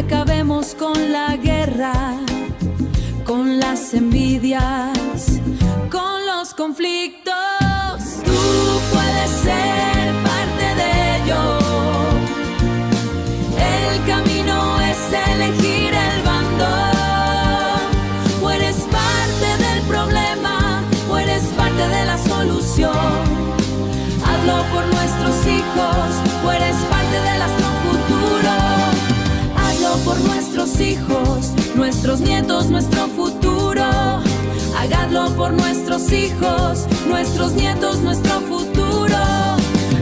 acabemos con la guerra, con las envidias, con los conflictos. Tú puedes ser parte de ello. El camino es elegir el bando. O eres parte del problema, o eres parte de la solución. Hazlo por nuestros hijos, o eres parte de nuestro futuro. Hazlo por nuestros hijos, nuestros nietos, nuestro futuro. Hagadlo por nuestros hijos, nuestros nietos, nuestro futuro.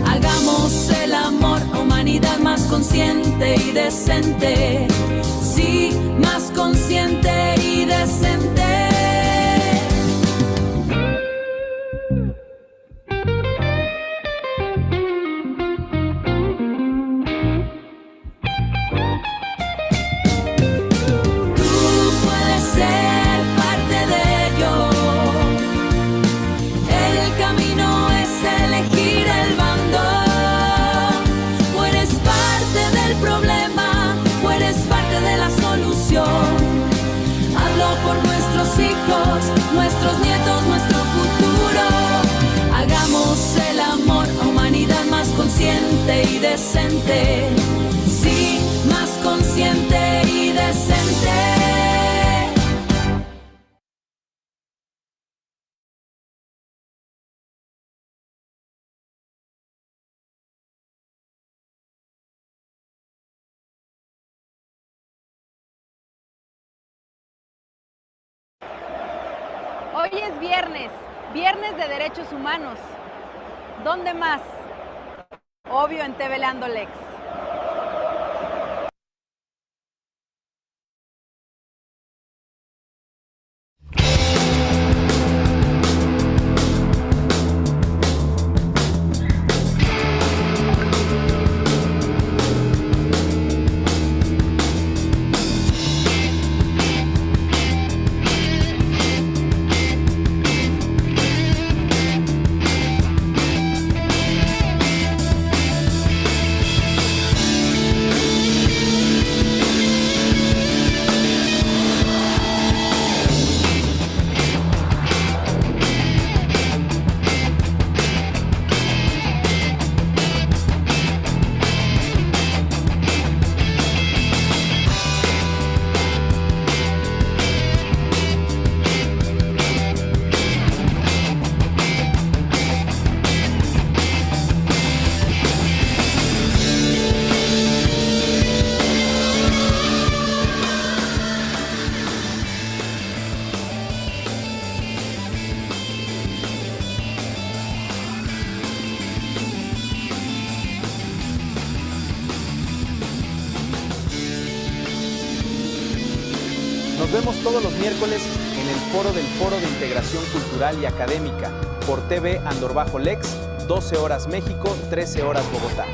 Hagamos el amor, humanidad más consciente y decente. Sí, más consciente y decente. Hazlo por nuestros hijos, nuestros nietos, nuestro futuro. Hagamos el amor a humanidad más consciente y decente. Sí, más consciente y decente. Hoy es viernes, viernes de derechos humanos. ¿Dónde más? Obvio en TVLeando Lex. Nos vemos todos los miércoles en el foro del Foro de Integración Cultural y Académica por TV Andor-Lex, 12 horas México, 13 horas Bogotá.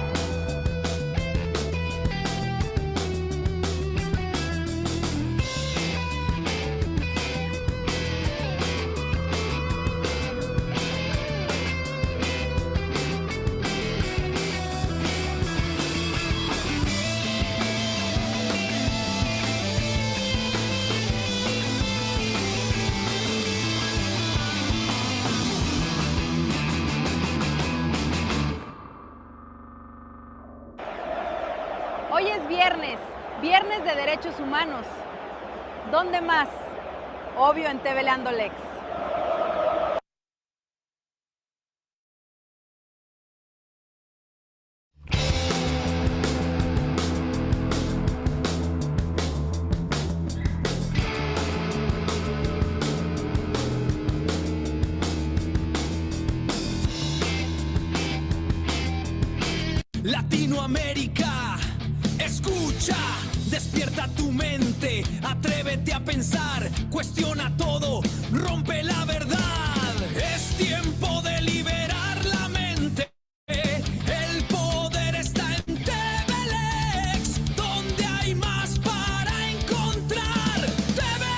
Hoy es viernes, viernes de derechos humanos. ¿Dónde más? Obvio en TVLeando Lex. Latinoamérica, escucha, despierta tu mente, atrévete a pensar, cuestiona todo, rompe la verdad. Es tiempo de liberar la mente. El poder está en TVLex, donde hay más para encontrar. TVLex.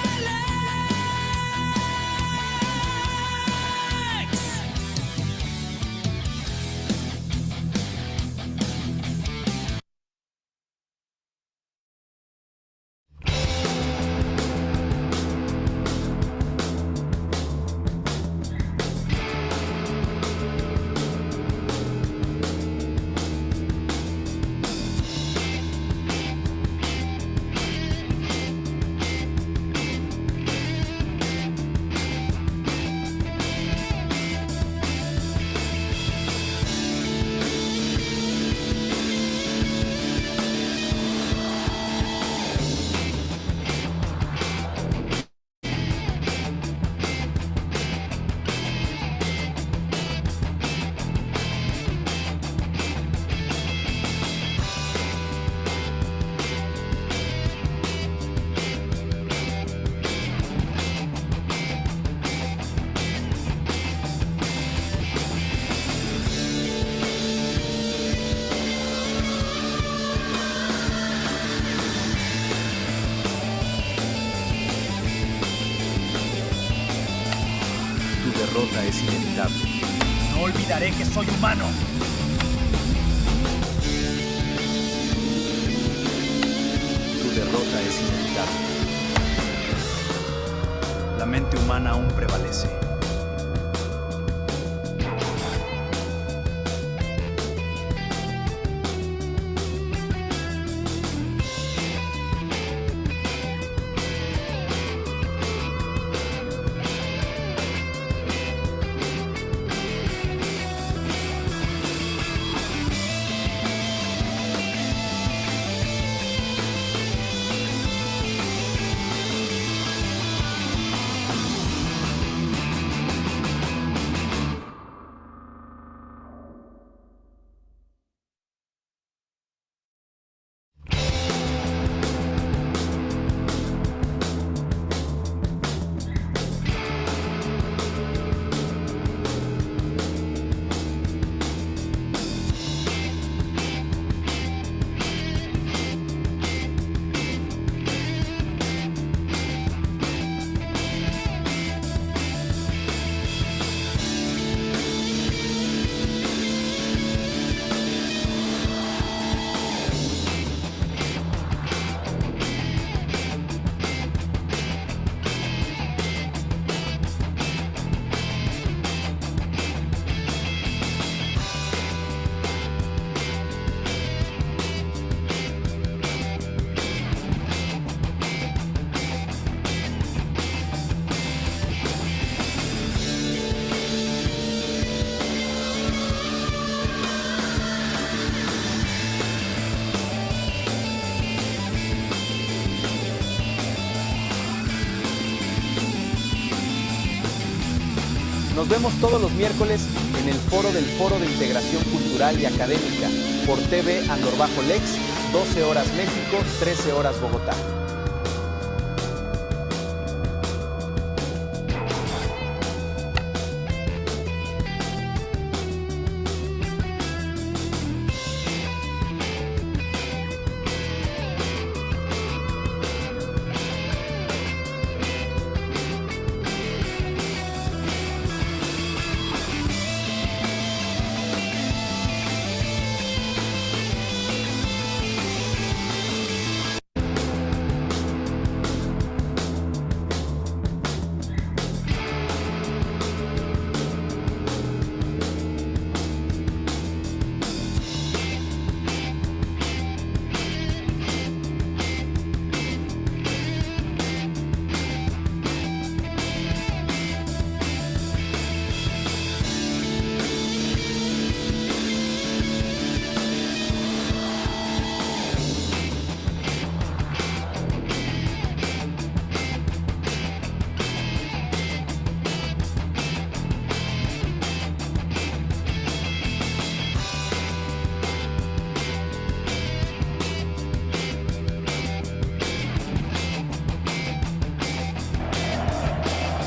derrota es inevitable. No olvidaré que soy humano. Tu derrota es inevitable. La mente humana aún prevalece. Nos vemos todos los miércoles en el foro del Foro de Integración Cultural y Académica por TV Andor-Lex, 12 horas México, 13 horas Bogotá.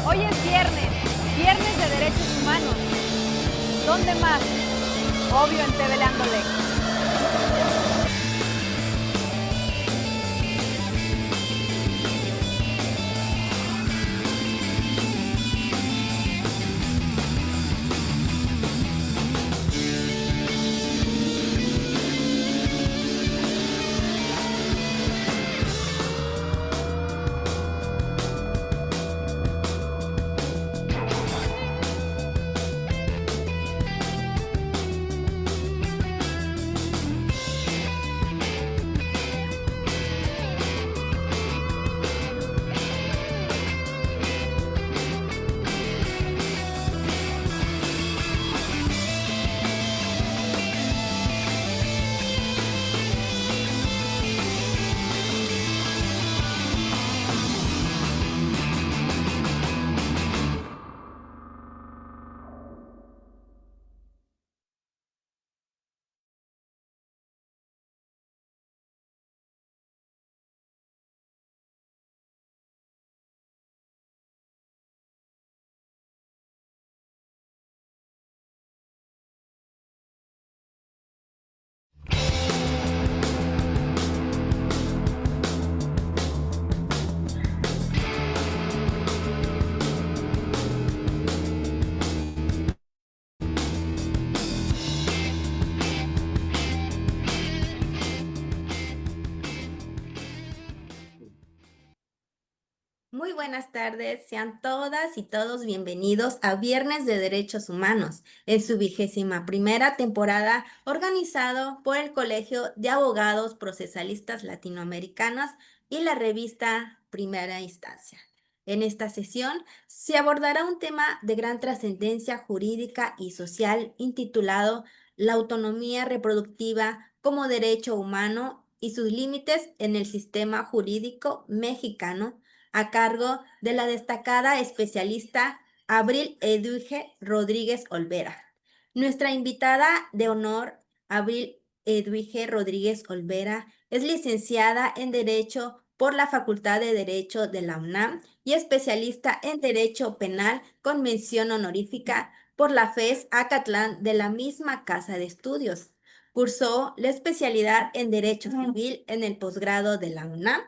Hoy es viernes de derechos humanos. ¿Dónde más? Obvio en TV Lex. Muy buenas tardes, sean todas y todos bienvenidos a Viernes de Derechos Humanos, en su 21ª temporada, organizado por el Colegio de Abogados Procesalistas Latinoamericanos y la revista Primera Instancia. En esta sesión se abordará un tema de gran trascendencia jurídica y social intitulado La autonomía reproductiva como derecho humano y sus límites en el sistema jurídico mexicano, a cargo de la destacada especialista Abril Edwige Rodríguez Olvera. Nuestra invitada de honor, Abril Edwige Rodríguez Olvera, es licenciada en Derecho por la Facultad de Derecho de la UNAM y especialista en Derecho Penal con mención honorífica por la FES Acatlán de la misma casa de estudios. Cursó la especialidad en Derecho Civil en el posgrado de la UNAM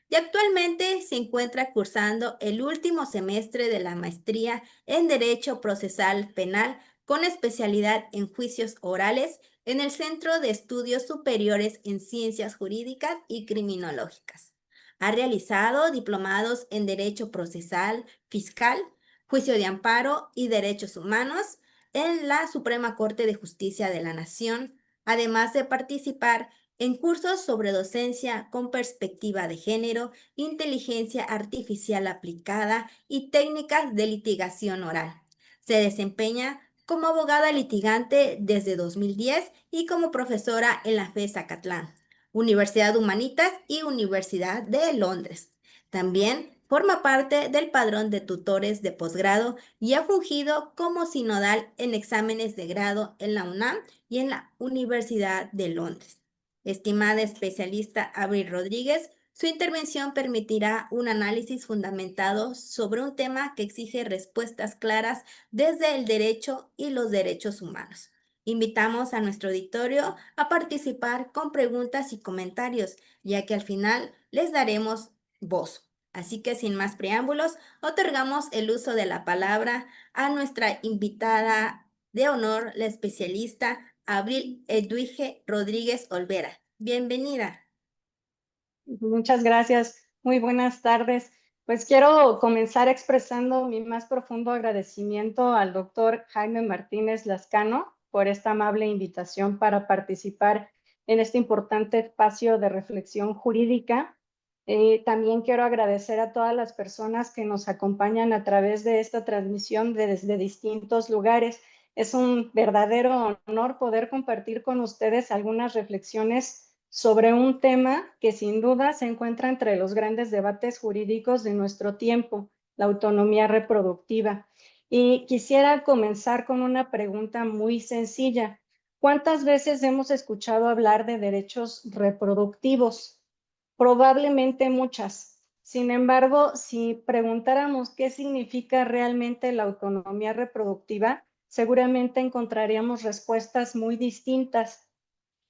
y actualmente se encuentra cursando el último semestre de la maestría en Derecho Procesal Penal con especialidad en juicios orales en el Centro de Estudios Superiores en Ciencias Jurídicas y Criminológicas. Ha realizado diplomados en Derecho Procesal, Fiscal, Juicio de Amparo y Derechos Humanos en la Suprema Corte de Justicia de la Nación, además de participar en cursos sobre docencia con perspectiva de género, inteligencia artificial aplicada y técnicas de litigación oral. Se desempeña como abogada litigante desde 2010 y como profesora en la FES Acatlán, Universidad Humanitas y Universidad de Londres. También forma parte del padrón de tutores de posgrado y ha fungido como sinodal en exámenes de grado en la UNAM y en la Universidad de Londres. Estimada especialista Abril Rodríguez, su intervención permitirá un análisis fundamentado sobre un tema que exige respuestas claras desde el derecho y los derechos humanos. Invitamos a nuestro auditorio a participar con preguntas y comentarios, ya que al final les daremos voz. Así que sin más preámbulos, otorgamos el uso de la palabra a nuestra invitada de honor, la especialista Abril Edwige Rodríguez Olvera. Bienvenida. Muchas gracias. Muy buenas tardes. Pues quiero comenzar expresando mi más profundo agradecimiento al doctor Jaime Martínez Lascano por esta amable invitación para participar en este importante espacio de reflexión jurídica. También quiero agradecer a todas las personas que nos acompañan a través de esta transmisión desde distintos lugares. Es un verdadero honor poder compartir con ustedes algunas reflexiones sobre un tema que sin duda se encuentra entre los grandes debates jurídicos de nuestro tiempo, la autonomía reproductiva. Y quisiera comenzar con una pregunta muy sencilla. ¿Cuántas veces hemos escuchado hablar de derechos reproductivos? Probablemente muchas. Sin embargo, si preguntáramos qué significa realmente la autonomía reproductiva, seguramente encontraríamos respuestas muy distintas.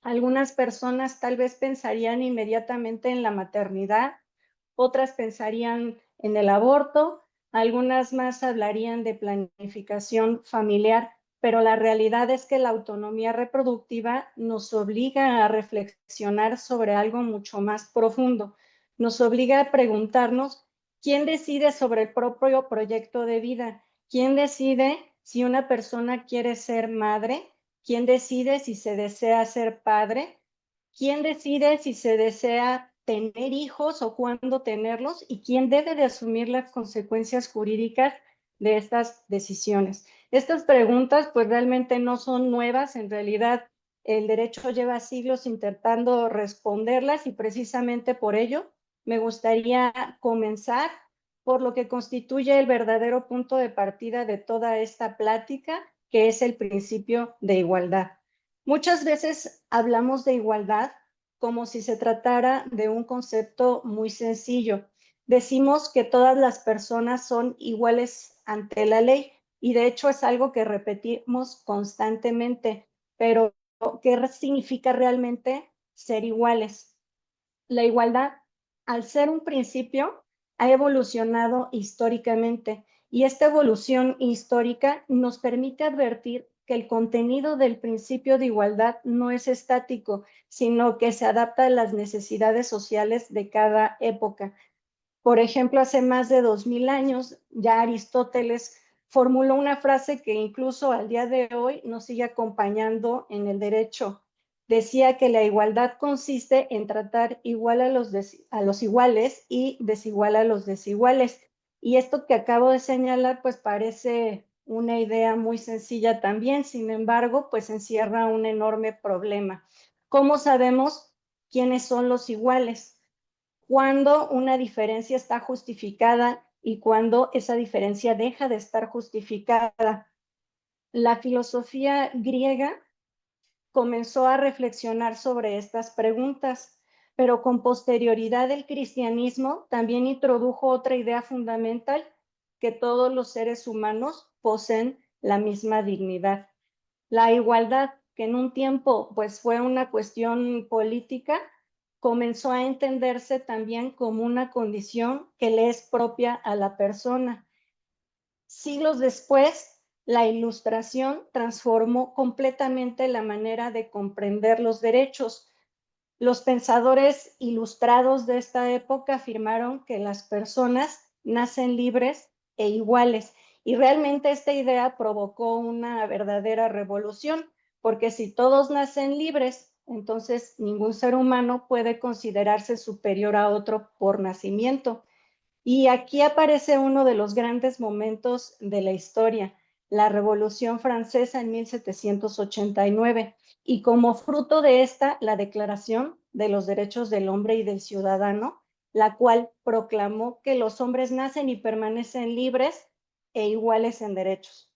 Algunas personas tal vez pensarían inmediatamente en la maternidad, otras pensarían en el aborto, algunas más hablarían de planificación familiar, pero la realidad es que la autonomía reproductiva nos obliga a reflexionar sobre algo mucho más profundo. Nos obliga a preguntarnos quién decide sobre el propio proyecto de vida, quién decide si una persona quiere ser madre, quién decide si se desea ser padre, quién decide si se desea tener hijos o cuándo tenerlos y quién debe de asumir las consecuencias jurídicas de estas decisiones. Estas preguntas pues realmente no son nuevas, en realidad el derecho lleva siglos intentando responderlas y precisamente por ello me gustaría comenzar por lo que constituye el verdadero punto de partida de toda esta plática, que es el principio de igualdad. Muchas veces hablamos de igualdad como si se tratara de un concepto muy sencillo. Decimos que todas las personas son iguales ante la ley y de hecho es algo que repetimos constantemente, pero ¿qué significa realmente ser iguales? La igualdad, al ser un principio, ha evolucionado históricamente y esta evolución histórica nos permite advertir que el contenido del principio de igualdad no es estático, sino que se adapta a las necesidades sociales de cada época. Por ejemplo, hace más de 2000 años, ya Aristóteles formuló una frase que incluso al día de hoy nos sigue acompañando en el derecho. Decía que la igualdad consiste en tratar igual a los iguales y desigual a los desiguales. Y esto que acabo de señalar, pues parece una idea muy sencilla también, sin embargo, pues encierra un enorme problema. ¿Cómo sabemos quiénes son los iguales? Cuando una diferencia está justificada y cuando esa diferencia deja de estar justificada. La filosofía griega comenzó a reflexionar sobre estas preguntas, pero con posterioridad el cristianismo también introdujo otra idea fundamental, que todos los seres humanos poseen la misma dignidad. La igualdad, que en un tiempo pues fue una cuestión política, comenzó a entenderse también como una condición que le es propia a la persona. Siglos después, la Ilustración transformó completamente la manera de comprender los derechos. Los pensadores ilustrados de esta época afirmaron que las personas nacen libres e iguales. Y realmente esta idea provocó una verdadera revolución, porque si todos nacen libres, entonces ningún ser humano puede considerarse superior a otro por nacimiento. Y aquí aparece uno de los grandes momentos de la historia, la Revolución Francesa en 1789, y como fruto de esta, la Declaración de los Derechos del Hombre y del Ciudadano, la cual proclamó que los hombres nacen y permanecen libres e iguales en derechos.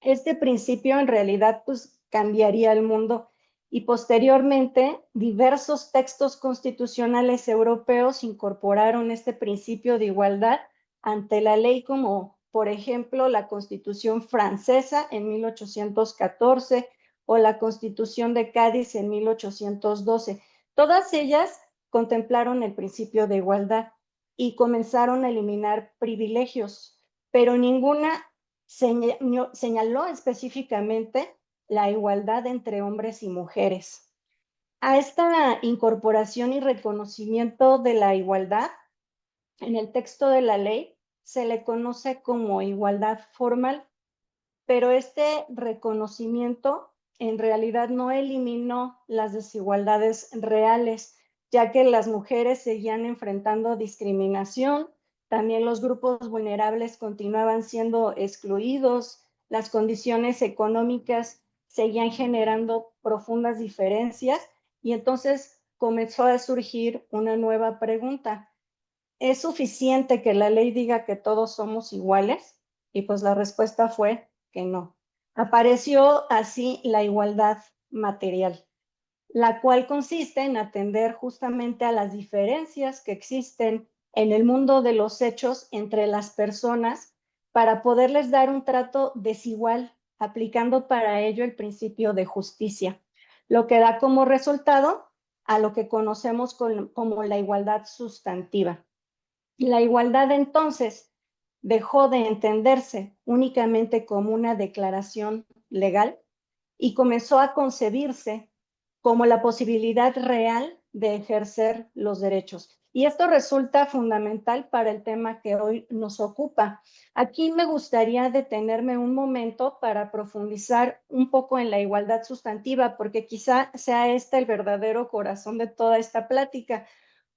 Este principio en realidad pues cambiaría el mundo y posteriormente diversos textos constitucionales europeos incorporaron este principio de igualdad ante la ley, como por ejemplo la Constitución francesa en 1814 o la Constitución de Cádiz en 1812. Todas ellas contemplaron el principio de igualdad y comenzaron a eliminar privilegios, pero ninguna señaló específicamente la igualdad entre hombres y mujeres. A esta incorporación y reconocimiento de la igualdad en el texto de la ley se le conoce como igualdad formal, pero este reconocimiento en realidad no eliminó las desigualdades reales, ya que las mujeres seguían enfrentando discriminación, también los grupos vulnerables continuaban siendo excluidos, las condiciones económicas seguían generando profundas diferencias y entonces comenzó a surgir una nueva pregunta. ¿Es suficiente que la ley diga que todos somos iguales? Y pues la respuesta fue que no. Apareció así la igualdad material, la cual consiste en atender justamente a las diferencias que existen en el mundo de los hechos entre las personas para poderles dar un trato desigual, aplicando para ello el principio de justicia, lo que da como resultado a lo que conocemos como la igualdad sustantiva. La igualdad entonces dejó de entenderse únicamente como una declaración legal y comenzó a concebirse como la posibilidad real de ejercer los derechos. Y esto resulta fundamental para el tema que hoy nos ocupa. Aquí me gustaría detenerme un momento para profundizar un poco en la igualdad sustantiva, porque quizá sea este el verdadero corazón de toda esta plática.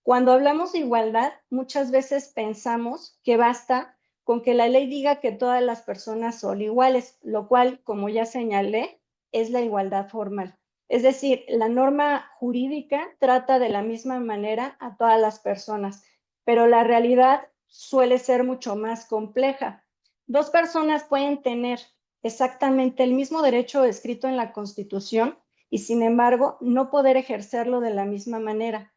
Cuando hablamos de igualdad, muchas veces pensamos que basta con que la ley diga que todas las personas son iguales, lo cual, como ya señalé, es la igualdad formal. Es decir, la norma jurídica trata de la misma manera a todas las personas, pero la realidad suele ser mucho más compleja. Dos personas pueden tener exactamente el mismo derecho escrito en la Constitución y, sin embargo, no poder ejercerlo de la misma manera.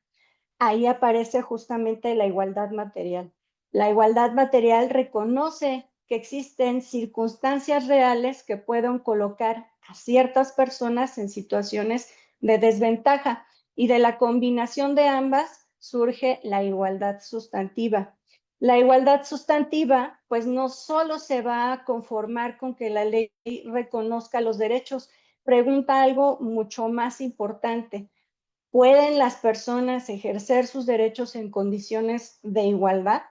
Ahí aparece justamente la igualdad material. La igualdad material reconoce que existen circunstancias reales que pueden colocar a ciertas personas en situaciones de desventaja y de la combinación de ambas surge la igualdad sustantiva. La igualdad sustantiva, pues no solo se va a conformar con que la ley reconozca los derechos, pregunta algo mucho más importante. ¿Pueden las personas ejercer sus derechos en condiciones de igualdad?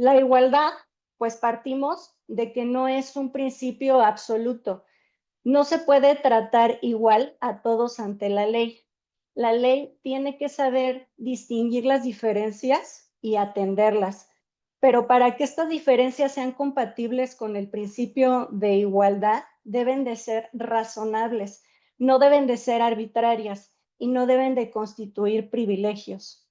La igualdad, pues partimos de que no es un principio absoluto. No se puede tratar igual a todos ante la ley. La ley tiene que saber distinguir las diferencias y atenderlas. Pero para que estas diferencias sean compatibles con el principio de igualdad, deben de ser razonables, no deben de ser arbitrarias y no deben de constituir privilegios.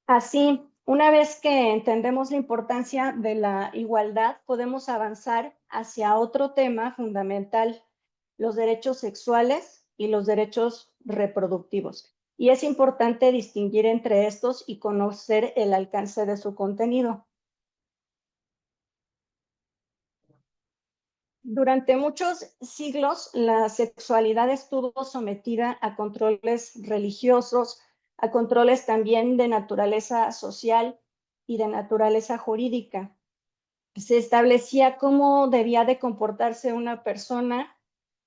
Así, una vez que entendemos la importancia de la igualdad, podemos avanzar hacia otro tema fundamental, los derechos sexuales y los derechos reproductivos. Y es importante distinguir entre estos y conocer el alcance de su contenido. Durante muchos siglos, la sexualidad estuvo sometida a controles religiosos, a controles también de naturaleza social y de naturaleza jurídica. Se establecía cómo debía de comportarse una persona,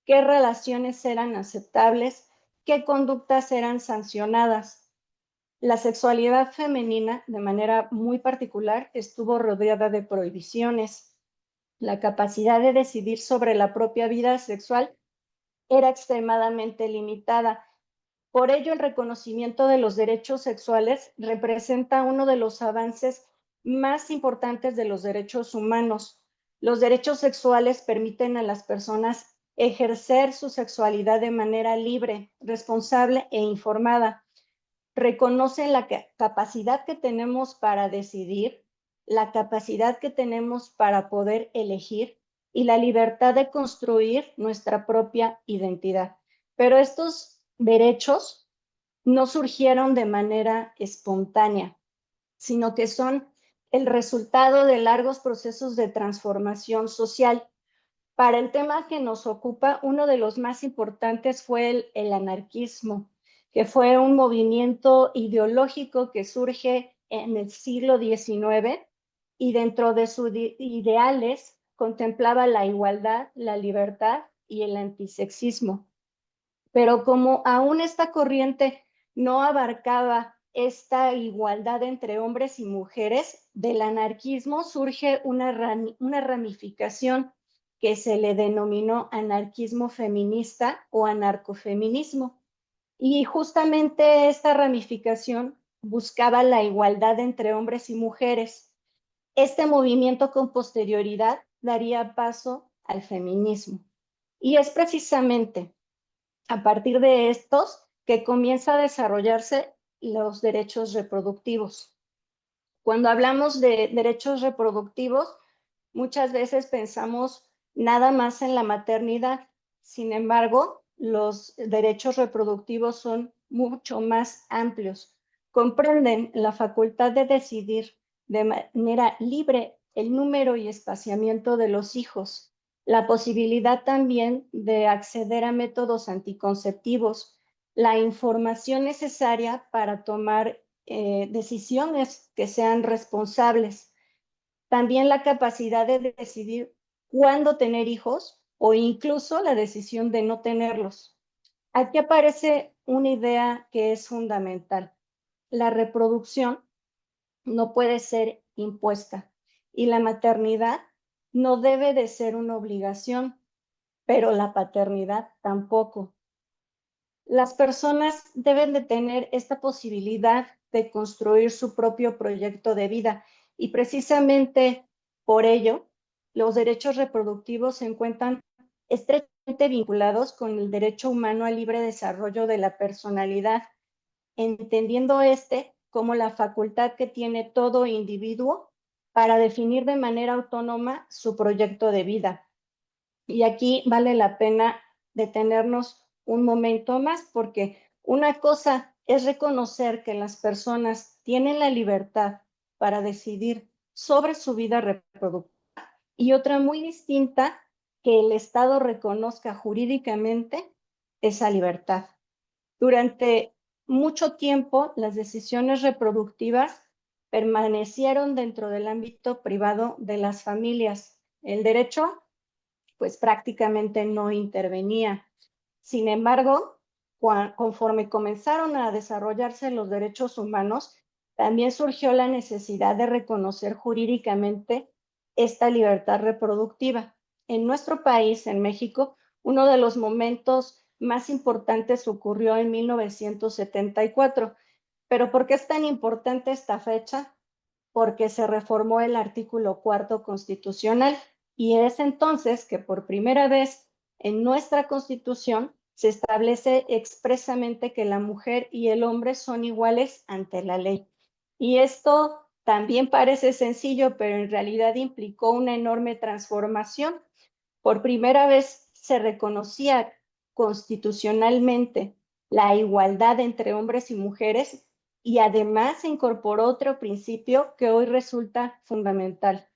qué relaciones eran aceptables, qué conductas eran sancionadas. La sexualidad femenina, de manera muy particular, estuvo rodeada de prohibiciones. La capacidad de decidir sobre la propia vida sexual era extremadamente limitada. Por ello, el reconocimiento de los derechos sexuales representa uno de los avances más importantes de los derechos humanos. Los derechos sexuales permiten a las personas ejercer su sexualidad de manera libre, responsable e informada. Reconocen la capacidad que tenemos para decidir, la capacidad que tenemos para poder elegir y la libertad de construir nuestra propia identidad. Pero estos derechos no surgieron de manera espontánea, sino que son el resultado de largos procesos de transformación social. Para el tema que nos ocupa, uno de los más importantes fue el anarquismo, que fue un movimiento ideológico que surge en el siglo XIX y dentro de sus ideales contemplaba la igualdad, la libertad y el antisexismo. Pero como aún esta corriente no abarcaba esta igualdad entre hombres y mujeres, del anarquismo surge una ramificación que se le denominó anarquismo feminista o anarcofeminismo. Y justamente esta ramificación buscaba la igualdad entre hombres y mujeres. Este movimiento con posterioridad daría paso al feminismo. Y es precisamente a partir de estos que comienza a desarrollarse los derechos reproductivos. Cuando hablamos de derechos reproductivos, muchas veces pensamos nada más en la maternidad. Sin embargo, los derechos reproductivos son mucho más amplios. Comprenden la facultad de decidir de manera libre el número y espaciamiento de los hijos, la posibilidad también de acceder a métodos anticonceptivos, la información necesaria para tomar decisiones que sean responsables, también la capacidad de decidir cuándo tener hijos o incluso la decisión de no tenerlos. Aquí aparece una idea que es fundamental. La reproducción no puede ser impuesta y la maternidad no debe de ser una obligación, pero la paternidad tampoco. Las personas deben de tener esta posibilidad de construir su propio proyecto de vida y precisamente por ello los derechos reproductivos se encuentran estrechamente vinculados con el derecho humano al libre desarrollo de la personalidad, entendiendo como la facultad que tiene todo individuo para definir de manera autónoma su proyecto de vida. Y aquí vale la pena detenernos un momento más porque una cosa es reconocer que las personas tienen la libertad para decidir sobre su vida reproductiva y otra muy distinta que el Estado reconozca jurídicamente esa libertad. Durante mucho tiempo, las decisiones reproductivas permanecieron dentro del ámbito privado de las familias. El derecho pues prácticamente no intervenía. Sin embargo, conforme comenzaron a desarrollarse los derechos humanos, también surgió la necesidad de reconocer jurídicamente esta libertad reproductiva. En nuestro país, en México, uno de los momentos más importantes ocurrió en 1974. ¿Pero por qué es tan importante esta fecha? Porque se reformó el artículo 4 constitucional y es entonces que por primera vez en nuestra Constitución se establece expresamente que la mujer y el hombre son iguales ante la ley. Y esto también parece sencillo, pero en realidad implicó una enorme transformación. Por primera vez se reconocía constitucionalmente la igualdad entre hombres y mujeres y además se incorporó otro principio que hoy resulta fundamental.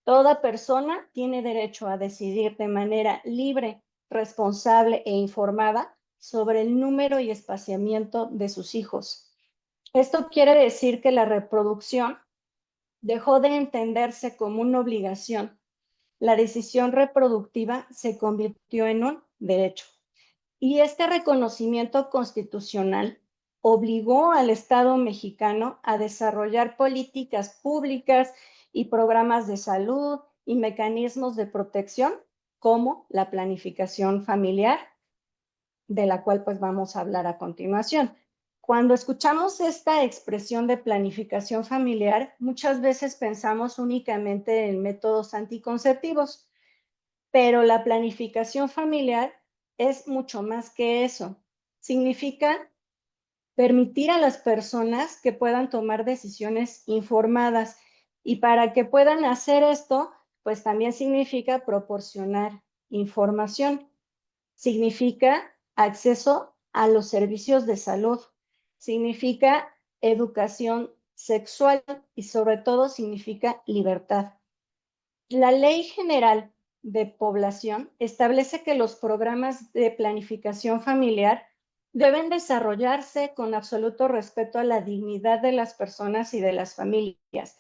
Toda persona tiene derecho a decidir de manera libre, responsable e informada sobre el número y espaciamiento de sus hijos. Esto quiere decir que la reproducción dejó de entenderse como una obligación. La decisión reproductiva se convirtió en un derecho. Y este reconocimiento constitucional obligó al Estado mexicano a desarrollar políticas públicas y programas de salud y mecanismos de protección como la planificación familiar, de la cual pues vamos a hablar a continuación. Cuando escuchamos esta expresión de planificación familiar, muchas veces pensamos únicamente en métodos anticonceptivos, pero la planificación familiar es mucho más que eso. Significa permitir a las personas que puedan tomar decisiones informadas y para que puedan hacer esto, pues también significa proporcionar información. Significa acceso a los servicios de salud, significa educación sexual y sobre todo significa libertad. La Ley General de Población establece que los programas de planificación familiar deben desarrollarse con absoluto respeto a la dignidad de las personas y de las familias.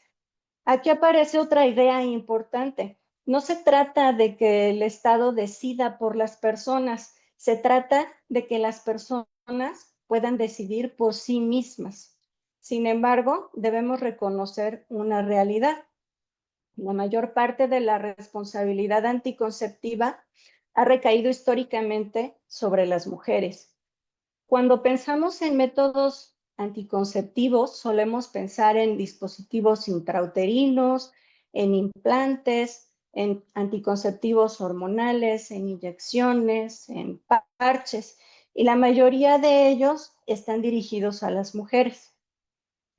Aquí aparece otra idea importante. No se trata de que el Estado decida por las personas, se trata de que las personas puedan decidir por sí mismas. Sin embargo, debemos reconocer una realidad. La mayor parte de la responsabilidad anticonceptiva ha recaído históricamente sobre las mujeres. Cuando pensamos en métodos anticonceptivos, solemos pensar en dispositivos intrauterinos, en implantes, en anticonceptivos hormonales, en inyecciones, en parches, y la mayoría de ellos están dirigidos a las mujeres.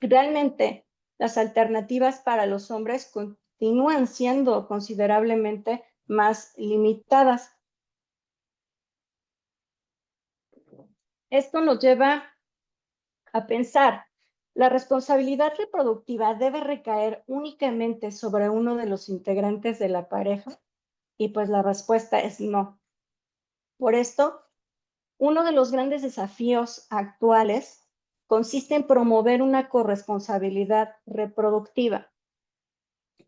Realmente, las alternativas para los hombres continúan siendo considerablemente más limitadas. Esto nos lleva a pensar, ¿la responsabilidad reproductiva debe recaer únicamente sobre uno de los integrantes de la pareja? Y pues la respuesta es no. Por esto, uno de los grandes desafíos actuales consiste en promover una corresponsabilidad reproductiva.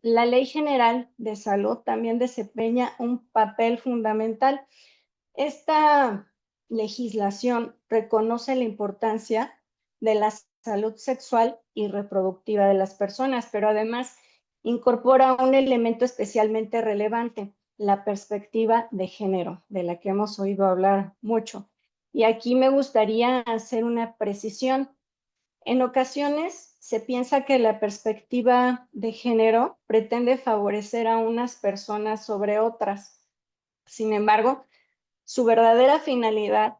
La Ley General de Salud también desempeña un papel fundamental. Esta legislación reconoce la importancia de la salud sexual y reproductiva de las personas, pero además incorpora un elemento especialmente relevante, la perspectiva de género, de la que hemos oído hablar mucho. Y aquí me gustaría hacer una precisión. En ocasiones se piensa que la perspectiva de género pretende favorecer a unas personas sobre otras. Sin embargo, su verdadera finalidad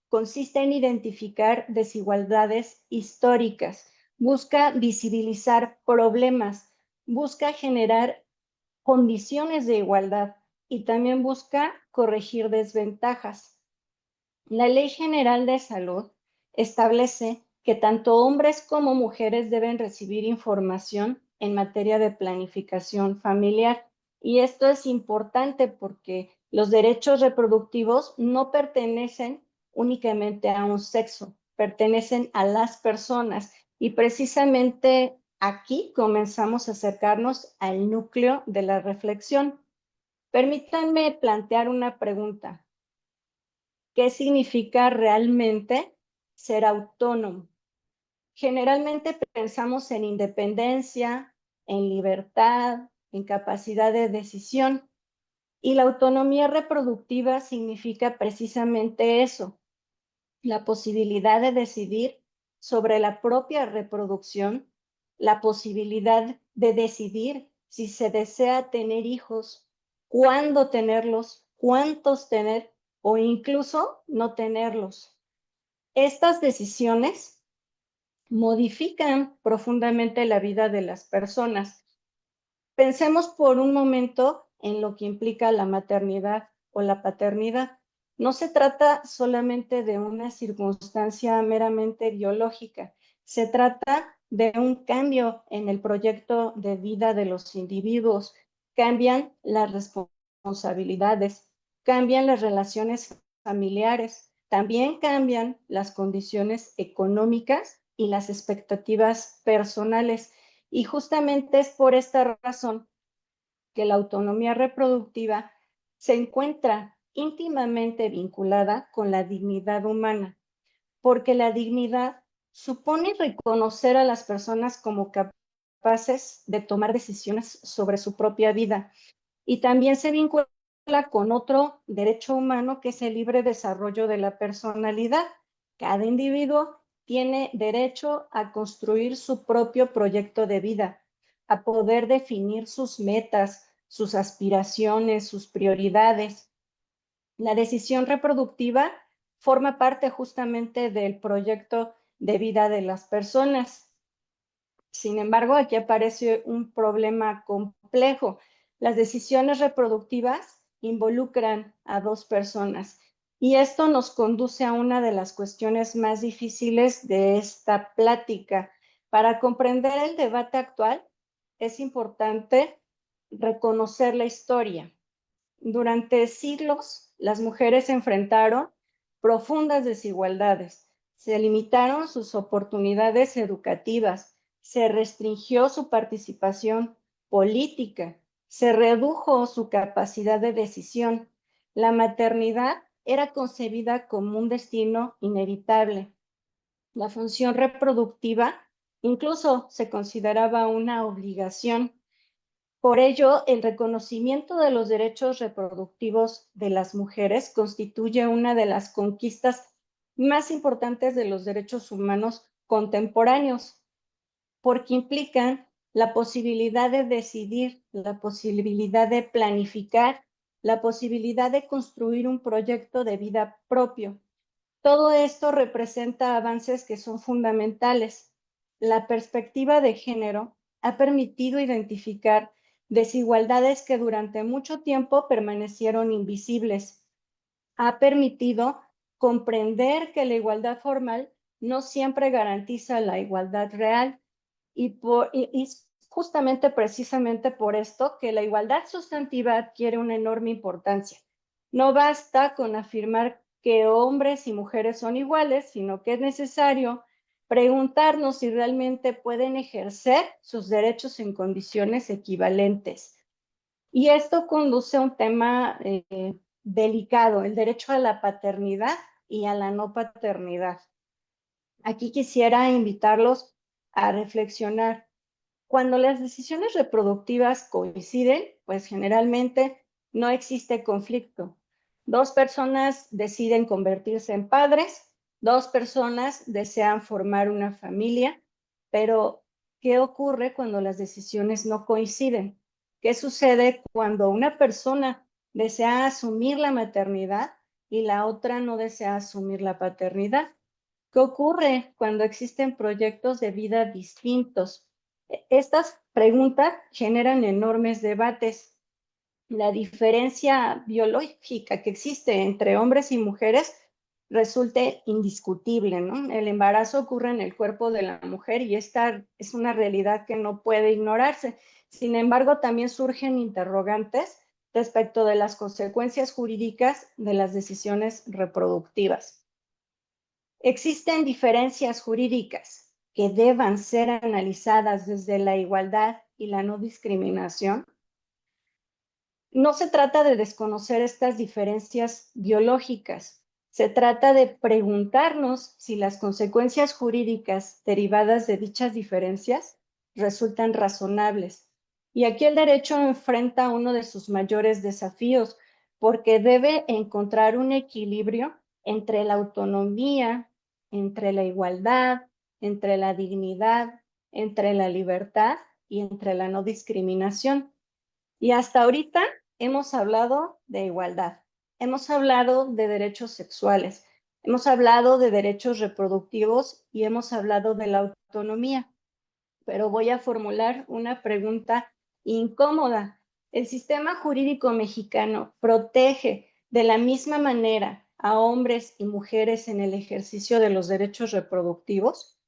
consiste en identificar desigualdades históricas, busca visibilizar problemas, busca generar condiciones de igualdad y también busca corregir desventajas. La Ley General de Salud establece que tanto hombres como mujeres deben recibir información en materia de planificación familiar. Y esto es importante porque los derechos reproductivos no pertenecen únicamente a un sexo, pertenecen a las personas. Y precisamente aquí comenzamos a acercarnos al núcleo de la reflexión. Permítanme plantear una pregunta. ¿Qué significa realmente ser autónomo? Generalmente pensamos en independencia, en libertad, en capacidad de decisión, y la autonomía reproductiva significa precisamente eso, la posibilidad de decidir sobre la propia reproducción, la posibilidad de decidir si se desea tener hijos, cuándo tenerlos, cuántos tener o incluso no tenerlos. Estas decisiones modifican profundamente la vida de las personas. Pensemos por un momento en lo que implica la maternidad o la paternidad. No se trata solamente de una circunstancia meramente biológica, se trata de un cambio en el proyecto de vida de los individuos. Cambian las responsabilidades, cambian las relaciones familiares, también cambian las condiciones económicas y las expectativas personales. Y justamente es por esta razón que la autonomía reproductiva se encuentra íntimamente vinculada con la dignidad humana, porque la dignidad supone reconocer a las personas como capaces de tomar decisiones sobre su propia vida y también se vincula con otro derecho humano que es el libre desarrollo de la personalidad. Cada individuo tiene derecho a construir su propio proyecto de vida, a poder definir sus metas, sus aspiraciones, sus prioridades. La decisión reproductiva forma parte justamente del proyecto de vida de las personas. Sin embargo, aquí aparece un problema complejo. Las decisiones reproductivas involucran a dos personas y esto nos conduce a una de las cuestiones más difíciles de esta plática. Para comprender el debate actual, es importante reconocer la historia. Durante siglos, las mujeres enfrentaron profundas desigualdades, se limitaron sus oportunidades educativas, se restringió su participación política, se redujo su capacidad de decisión. La maternidad era concebida como un destino inevitable. La función reproductiva incluso se consideraba una obligación. Por ello, el reconocimiento de los derechos reproductivos de las mujeres constituye una de las conquistas más importantes de los derechos humanos contemporáneos, porque implican la posibilidad de decidir, la posibilidad de planificar, la posibilidad de construir un proyecto de vida propio. Todo esto representa avances que son fundamentales. La perspectiva de género ha permitido identificar desigualdades que durante mucho tiempo permanecieron invisibles. Ha permitido comprender que la igualdad formal no siempre garantiza la igualdad real y justamente precisamente por esto que la igualdad sustantiva adquiere una enorme importancia. No basta con afirmar que hombres y mujeres son iguales, sino que es necesario preguntarnos si realmente pueden ejercer sus derechos en condiciones equivalentes. Y esto conduce a un tema delicado, el derecho a la paternidad y a la no paternidad. Aquí quisiera invitarlos a reflexionar. Cuando las decisiones reproductivas coinciden, pues generalmente no existe conflicto. Dos personas deciden convertirse en padres, dos personas desean formar una familia, pero ¿qué ocurre cuando las decisiones no coinciden? ¿Qué sucede cuando una persona desea asumir la maternidad y la otra no desea asumir la paternidad? ¿Qué ocurre cuando existen proyectos de vida distintos? Estas preguntas generan enormes debates. La diferencia biológica que existe entre hombres y mujeres resulta indiscutible, ¿no? El embarazo ocurre en el cuerpo de la mujer y esta es una realidad que no puede ignorarse. Sin embargo, también surgen interrogantes respecto de las consecuencias jurídicas de las decisiones reproductivas. Existen diferencias jurídicas que deban ser analizadas desde la igualdad y la no discriminación. No se trata de desconocer estas diferencias biológicas, Se trata de preguntarnos si las consecuencias jurídicas derivadas de dichas diferencias resultan razonables. Y aquí el derecho enfrenta uno de sus mayores desafíos, porque debe encontrar un equilibrio entre la autonomía, entre la igualdad, entre la dignidad, entre la libertad y entre la no discriminación. Y hasta ahorita hemos hablado de igualdad, hemos hablado de derechos sexuales, hemos hablado de derechos reproductivos y hemos hablado de la autonomía. Pero voy a formular una pregunta incómoda. ¿El sistema jurídico mexicano protege de la misma manera a hombres y mujeres en el ejercicio de los derechos reproductivos?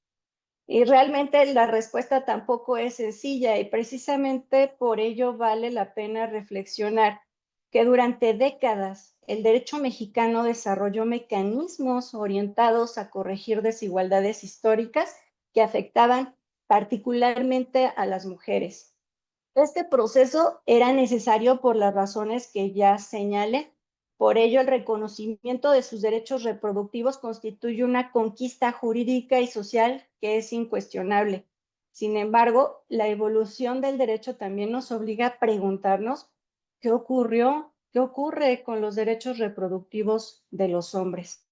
Y realmente la respuesta tampoco es sencilla y precisamente por ello vale la pena reflexionar que durante décadas el derecho mexicano desarrolló mecanismos orientados a corregir desigualdades históricas que afectaban particularmente a las mujeres. Este proceso era necesario por las razones que ya señalé. Por ello, el reconocimiento de sus derechos reproductivos constituye una conquista jurídica y social que es incuestionable. Sin embargo, la evolución del derecho también nos obliga a preguntarnos qué ocurre con los derechos reproductivos de los hombres.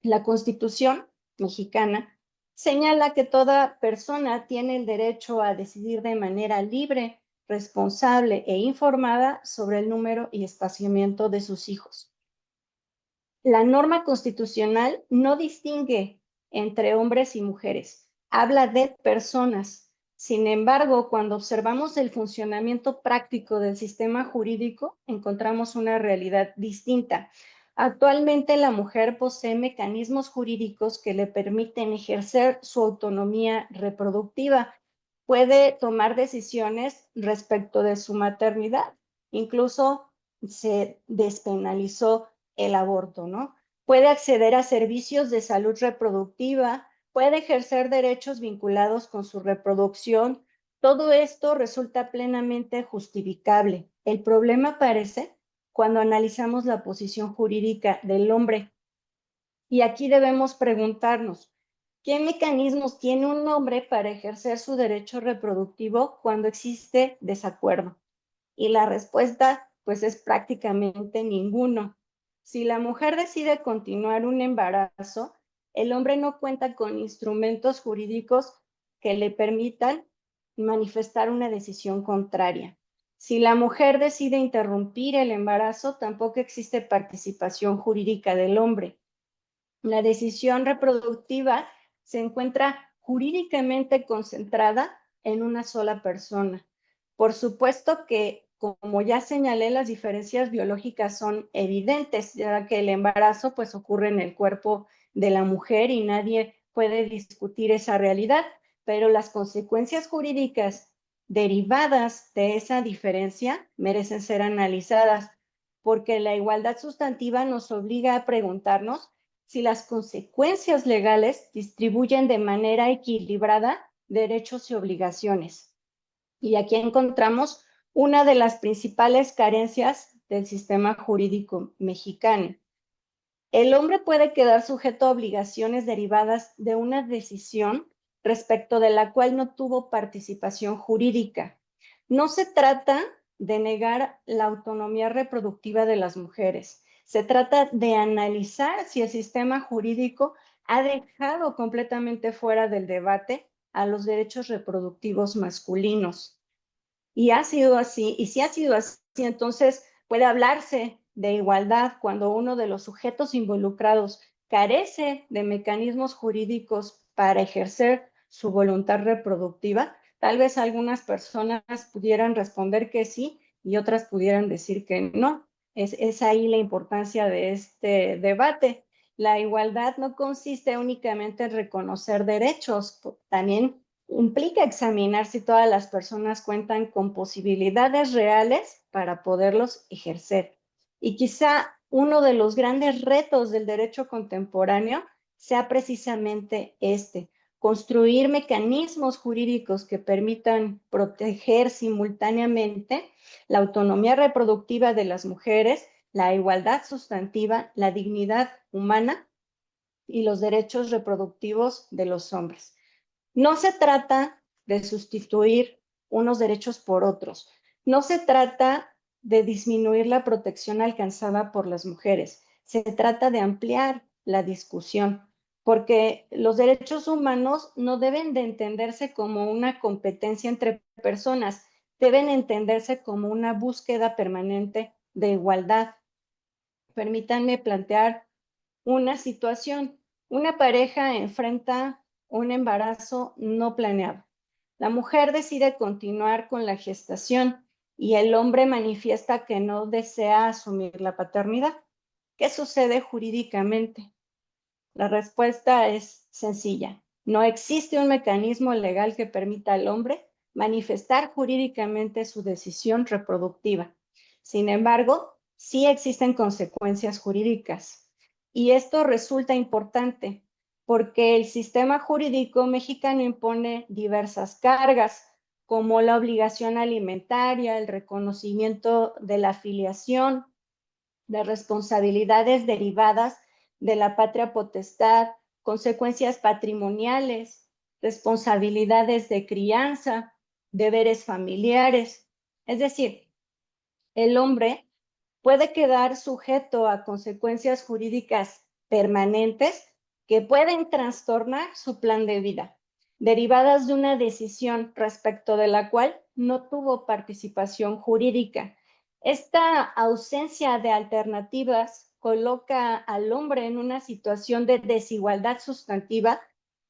La Constitución mexicana señala que toda persona tiene el derecho a decidir de manera libre, responsable e informada sobre el número y espaciamiento de sus hijos. La norma constitucional no distingue entre hombres y mujeres, habla de personas. Sin embargo, cuando observamos el funcionamiento práctico del sistema jurídico, encontramos una realidad distinta. Actualmente la mujer posee mecanismos jurídicos que le permiten ejercer su autonomía reproductiva. Puede tomar decisiones respecto de su maternidad. Incluso se despenalizó el aborto, ¿no? Puede acceder a servicios de salud reproductiva, puede ejercer derechos vinculados con su reproducción. Todo esto resulta plenamente justificable. El problema aparece cuando analizamos la posición jurídica del hombre. Y aquí debemos preguntarnos, ¿qué mecanismos tiene un hombre para ejercer su derecho reproductivo cuando existe desacuerdo? Y la respuesta, pues, es prácticamente ninguno. Si la mujer decide continuar un embarazo, el hombre no cuenta con instrumentos jurídicos que le permitan manifestar una decisión contraria. Si la mujer decide interrumpir el embarazo, tampoco existe participación jurídica del hombre. La decisión reproductiva se encuentra jurídicamente concentrada en una sola persona. Por supuesto que, como ya señalé, las diferencias biológicas son evidentes, ya que el embarazo pues ocurre en el cuerpo de la mujer y nadie puede discutir esa realidad, pero las consecuencias jurídicas derivadas de esa diferencia merecen ser analizadas, porque la igualdad sustantiva nos obliga a preguntarnos si las consecuencias legales distribuyen de manera equilibrada derechos y obligaciones. Y aquí encontramos una de las principales carencias del sistema jurídico mexicano. El hombre puede quedar sujeto a obligaciones derivadas de una decisión respecto de la cual no tuvo participación jurídica. No se trata de negar la autonomía reproductiva de las mujeres. Se trata de analizar si el sistema jurídico ha dejado completamente fuera del debate a los derechos reproductivos masculinos. Y ha sido así, y si ha sido así, entonces puede hablarse de igualdad cuando uno de los sujetos involucrados carece de mecanismos jurídicos para ejercer su voluntad reproductiva. Tal vez algunas personas pudieran responder que sí y otras pudieran decir que no. Es ahí la importancia de este debate. La igualdad no consiste únicamente en reconocer derechos, también implica examinar si todas las personas cuentan con posibilidades reales para poderlos ejercer. Y quizá uno de los grandes retos del derecho contemporáneo sea precisamente este: construir mecanismos jurídicos que permitan proteger simultáneamente la autonomía reproductiva de las mujeres, la igualdad sustantiva, la dignidad humana y los derechos reproductivos de los hombres. No se trata de sustituir unos derechos por otros. No se trata de disminuir la protección alcanzada por las mujeres. Se trata de ampliar la discusión, porque los derechos humanos no deben de entenderse como una competencia entre personas, deben entenderse como una búsqueda permanente de igualdad. Permítanme plantear una situación. Una pareja enfrenta un embarazo no planeado. La mujer decide continuar con la gestación y el hombre manifiesta que no desea asumir la paternidad. ¿Qué sucede jurídicamente? La respuesta es sencilla. No existe un mecanismo legal que permita al hombre manifestar jurídicamente su decisión reproductiva. Sin embargo, sí existen consecuencias jurídicas. Y esto resulta importante porque el sistema jurídico mexicano impone diversas cargas, como la obligación alimentaria, el reconocimiento de la filiación, de responsabilidades derivadas de la patria potestad, consecuencias patrimoniales, responsabilidades de crianza, deberes familiares. Es decir, el hombre puede quedar sujeto a consecuencias jurídicas permanentes que pueden trastornar su plan de vida, derivadas de una decisión respecto de la cual no tuvo participación jurídica. Esta ausencia de alternativas coloca al hombre en una situación de desigualdad sustantiva,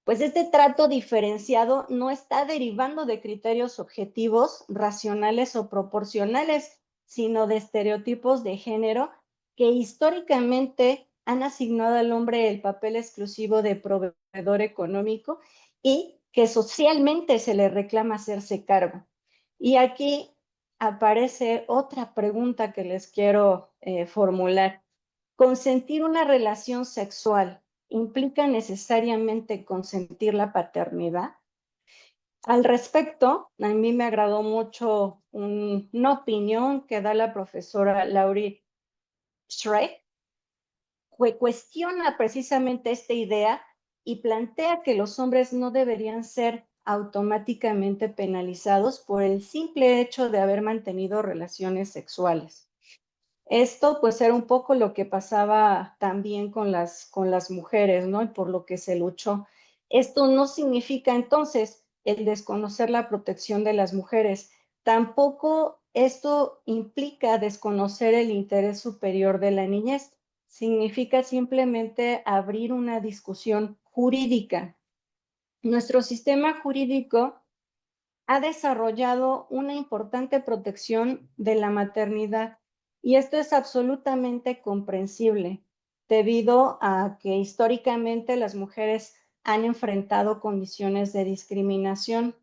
pues este trato diferenciado no está derivando de criterios objetivos, racionales o proporcionales, sino de estereotipos de género que históricamente han asignado al hombre el papel exclusivo de proveedor económico y que socialmente se le reclama hacerse cargo. Y aquí aparece otra pregunta que les quiero formular. ¿Consentir una relación sexual implica necesariamente consentir la paternidad? Al respecto, a mí me agradó mucho una opinión que da la profesora Laurie Schreck, que cuestiona precisamente esta idea y plantea que los hombres no deberían ser automáticamente penalizados por el simple hecho de haber mantenido relaciones sexuales. Esto pues era un poco lo que pasaba también con las mujeres, ¿no? Y por lo que se luchó. Esto no significa entonces el desconocer la protección de las mujeres. Tampoco esto implica desconocer el interés superior de la niñez. Significa simplemente abrir una discusión jurídica. Nuestro sistema jurídico ha desarrollado una importante protección de la maternidad y esto es absolutamente comprensible debido a que históricamente las mujeres han enfrentado condiciones de discriminación.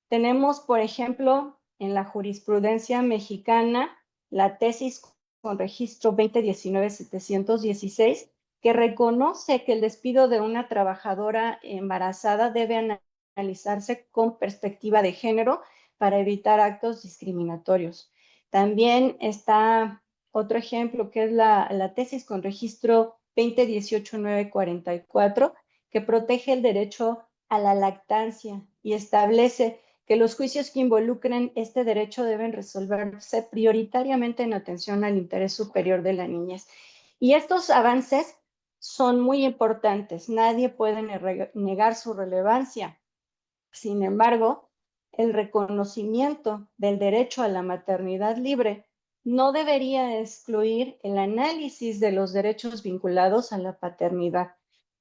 Tenemos, por ejemplo, en la jurisprudencia mexicana, la tesis con registro 2019-716, que reconoce que el despido de una trabajadora embarazada debe analizarse con perspectiva de género para evitar actos discriminatorios. También está otro ejemplo que es la tesis con registro 2018-944, que protege el derecho a la lactancia y establece que los juicios que involucren este derecho deben resolverse prioritariamente en atención al interés superior de la niñez. Y estos avances son muy importantes, nadie puede negar su relevancia. Sin embargo, el reconocimiento del derecho a la maternidad libre no debería excluir el análisis de los derechos vinculados a la paternidad.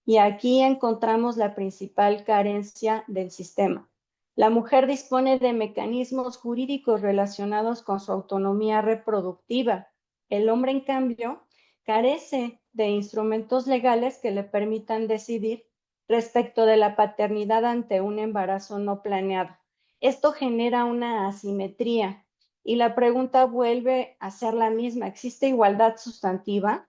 Y aquí encontramos la principal carencia del sistema. La mujer dispone de mecanismos jurídicos relacionados con su autonomía reproductiva. El hombre, en cambio, carece de instrumentos legales que le permitan decidir respecto de la paternidad ante un embarazo no planeado. Esto genera una asimetría y la pregunta vuelve a ser la misma. ¿Existe igualdad sustantiva?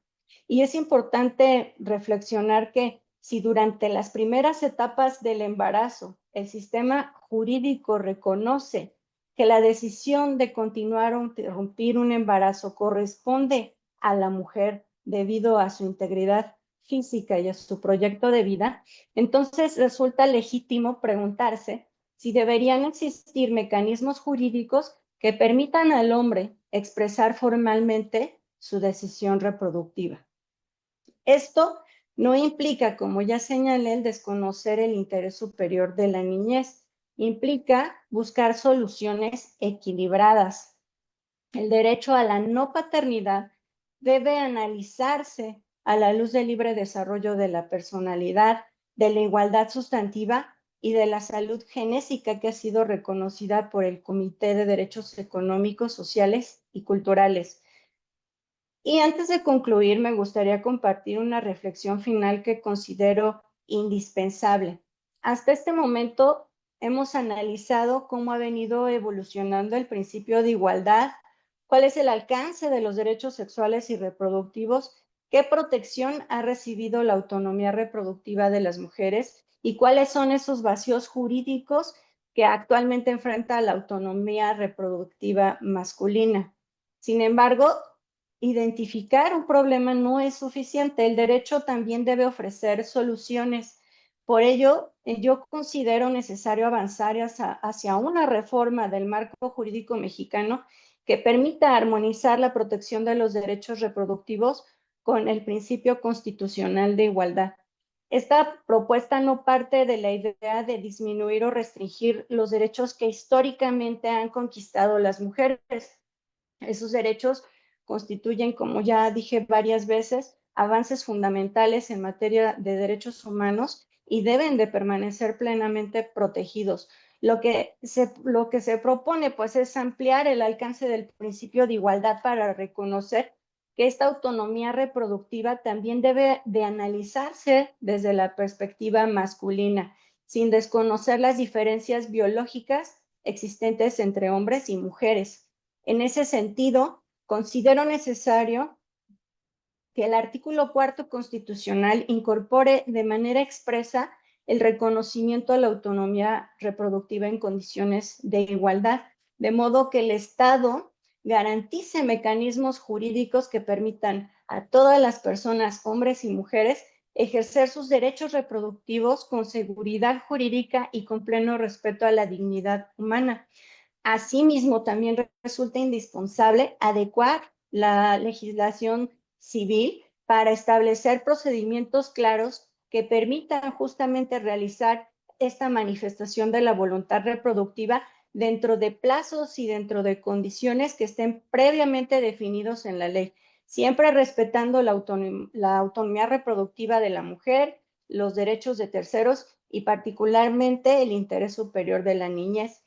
Y es importante reflexionar que si durante las primeras etapas del embarazo el sistema jurídico reconoce que la decisión de continuar o interrumpir un embarazo corresponde a la mujer debido a su integridad física y a su proyecto de vida, entonces resulta legítimo preguntarse si deberían existir mecanismos jurídicos que permitan al hombre expresar formalmente su decisión reproductiva. Esto no implica, como ya señalé, el desconocer el interés superior de la niñez. Implica buscar soluciones equilibradas. El derecho a la no paternidad debe analizarse a la luz del libre desarrollo de la personalidad, de la igualdad sustantiva y de la salud genésica que ha sido reconocida por el Comité de Derechos Económicos, Sociales y Culturales. Y antes de concluir, me gustaría compartir una reflexión final que considero indispensable. Hasta este momento hemos analizado cómo ha venido evolucionando el principio de igualdad, cuál es el alcance de los derechos sexuales y reproductivos, qué protección ha recibido la autonomía reproductiva de las mujeres y cuáles son esos vacíos jurídicos que actualmente enfrenta la autonomía reproductiva masculina. Sin embargo, identificar un problema no es suficiente. El derecho también debe ofrecer soluciones. Por ello, yo considero necesario avanzar hacia una reforma del marco jurídico mexicano que permita armonizar la protección de los derechos reproductivos con el principio constitucional de igualdad. Esta propuesta no parte de la idea de disminuir o restringir los derechos que históricamente han conquistado las mujeres. Esos derechos constituyen, como ya dije varias veces, avances fundamentales en materia de derechos humanos y deben de permanecer plenamente protegidos. Lo que se propone, pues, es ampliar el alcance del principio de igualdad para reconocer que esta autonomía reproductiva también debe de analizarse desde la perspectiva masculina, sin desconocer las diferencias biológicas existentes entre hombres y mujeres. En ese sentido, considero necesario que el artículo 4 constitucional incorpore de manera expresa el reconocimiento a la autonomía reproductiva en condiciones de igualdad, de modo que el Estado garantice mecanismos jurídicos que permitan a todas las personas, hombres y mujeres, ejercer sus derechos reproductivos con seguridad jurídica y con pleno respeto a la dignidad humana. Asimismo, también resulta indispensable adecuar la legislación civil para establecer procedimientos claros que permitan justamente realizar esta manifestación de la voluntad reproductiva dentro de plazos y dentro de condiciones que estén previamente definidos en la ley, siempre respetando la autonomía reproductiva de la mujer, los derechos de terceros y particularmente el interés superior de la niñez.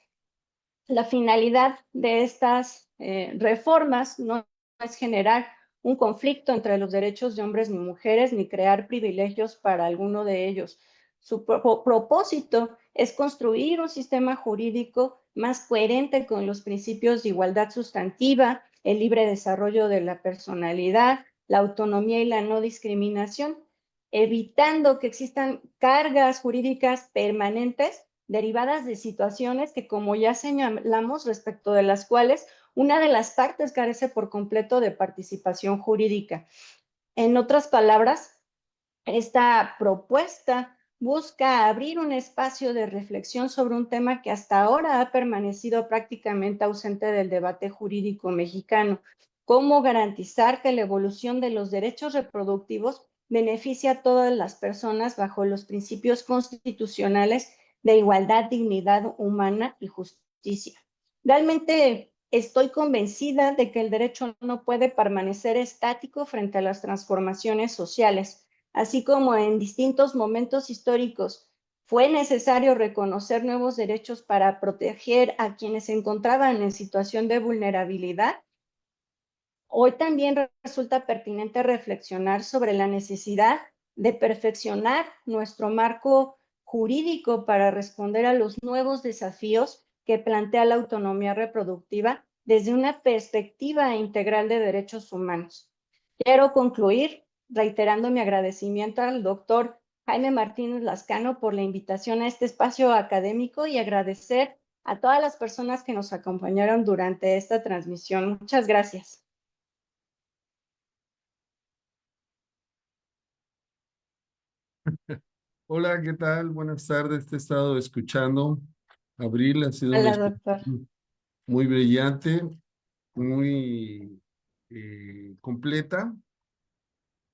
La finalidad de estas reformas no es generar un conflicto entre los derechos de hombres ni mujeres, ni crear privilegios para alguno de ellos. Su propósito es construir un sistema jurídico más coherente con los principios de igualdad sustantiva, el libre desarrollo de la personalidad, la autonomía y la no discriminación, evitando que existan cargas jurídicas permanentes derivadas de situaciones que, como ya señalamos, respecto de las cuales una de las partes carece por completo de participación jurídica. En otras palabras, esta propuesta busca abrir un espacio de reflexión sobre un tema que hasta ahora ha permanecido prácticamente ausente del debate jurídico mexicano: cómo garantizar que la evolución de los derechos reproductivos beneficia a todas las personas bajo los principios constitucionales de igualdad, dignidad humana y justicia. Realmente estoy convencida de que el derecho no puede permanecer estático frente a las transformaciones sociales. Así como en distintos momentos históricos fue necesario reconocer nuevos derechos para proteger a quienes se encontraban en situación de vulnerabilidad, hoy también resulta pertinente reflexionar sobre la necesidad de perfeccionar nuestro marco jurídico para responder a los nuevos desafíos que plantea la autonomía reproductiva desde una perspectiva integral de derechos humanos. Quiero concluir reiterando mi agradecimiento al doctor Jaime Martínez Lascano por la invitación a este espacio académico y agradecer a todas las personas que nos acompañaron durante esta transmisión. Muchas gracias. Hola, ¿qué tal? Buenas tardes. Te he estado escuchando. Abril ha sido una Hola, doctor. exposición muy brillante, muy completa,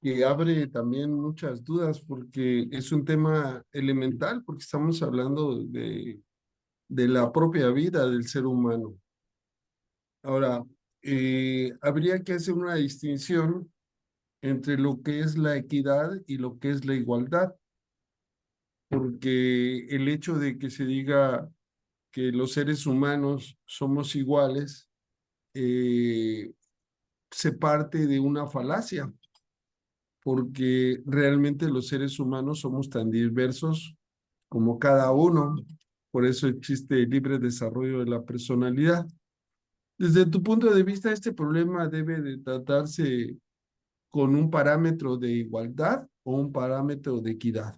que abre también muchas dudas porque es un tema elemental, porque estamos hablando de la propia vida del ser humano. Ahora, habría que hacer una distinción entre lo que es la equidad y lo que es la igualdad, porque el hecho de que se diga que los seres humanos somos iguales, se parte de una falacia, porque realmente los seres humanos somos tan diversos como cada uno. Por eso existe el libre desarrollo de la personalidad. Desde tu punto de vista, ¿este problema debe de tratarse con un parámetro de igualdad o un parámetro de equidad?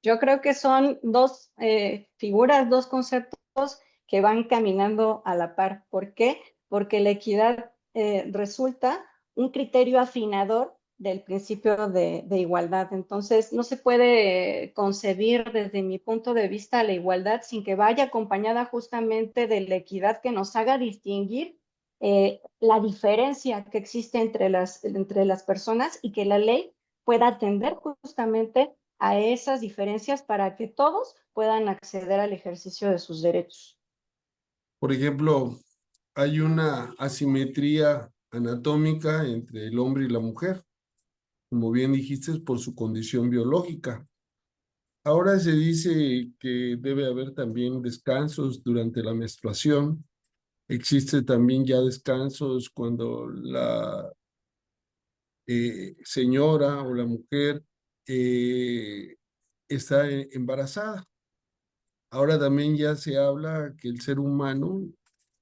Yo creo que son dos figuras, dos conceptos que van caminando a la par. ¿Por qué? Porque la equidad resulta un criterio afinador del principio de igualdad. Entonces, no se puede concebir desde mi punto de vista la igualdad sin que vaya acompañada justamente de la equidad que nos haga distinguir la diferencia que existe entre las personas y que la ley pueda atender justamente a esas diferencias para que todos puedan acceder al ejercicio de sus derechos. Por ejemplo, hay una asimetría anatómica entre el hombre y la mujer, como bien dijiste, es por su condición biológica. Ahora se dice que debe haber también descansos durante la menstruación. Existe también ya descansos cuando la señora o la mujer eh, está embarazada. Ahora también ya se habla que el ser humano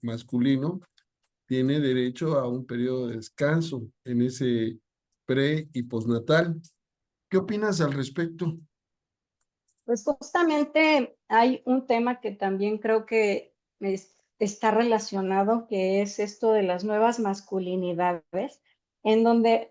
masculino tiene derecho a un periodo de descanso en ese pre y postnatal. ¿Qué opinas al respecto? Pues justamente hay un tema que también creo que está relacionado, que es esto de las nuevas masculinidades, en donde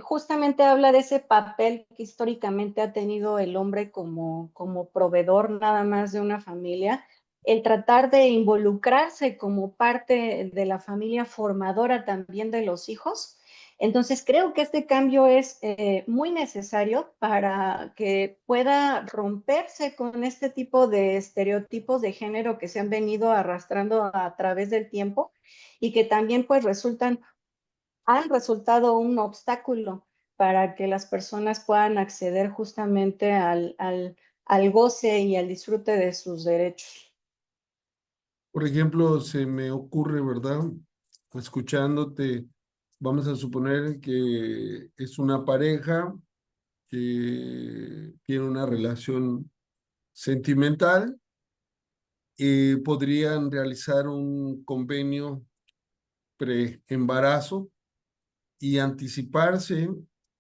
justamente habla de ese papel que históricamente ha tenido el hombre como proveedor nada más de una familia, el tratar de involucrarse como parte de la familia formadora también de los hijos. Entonces, creo que este cambio es muy necesario para que pueda romperse con este tipo de estereotipos de género que se han venido arrastrando a través del tiempo y que también pues han resultado un obstáculo para que las personas puedan acceder justamente al goce y al disfrute de sus derechos. Por ejemplo, se me ocurre, ¿verdad? Escuchándote, vamos a suponer que es una pareja que tiene una relación sentimental y podrían realizar un convenio pre-embarazo y anticiparse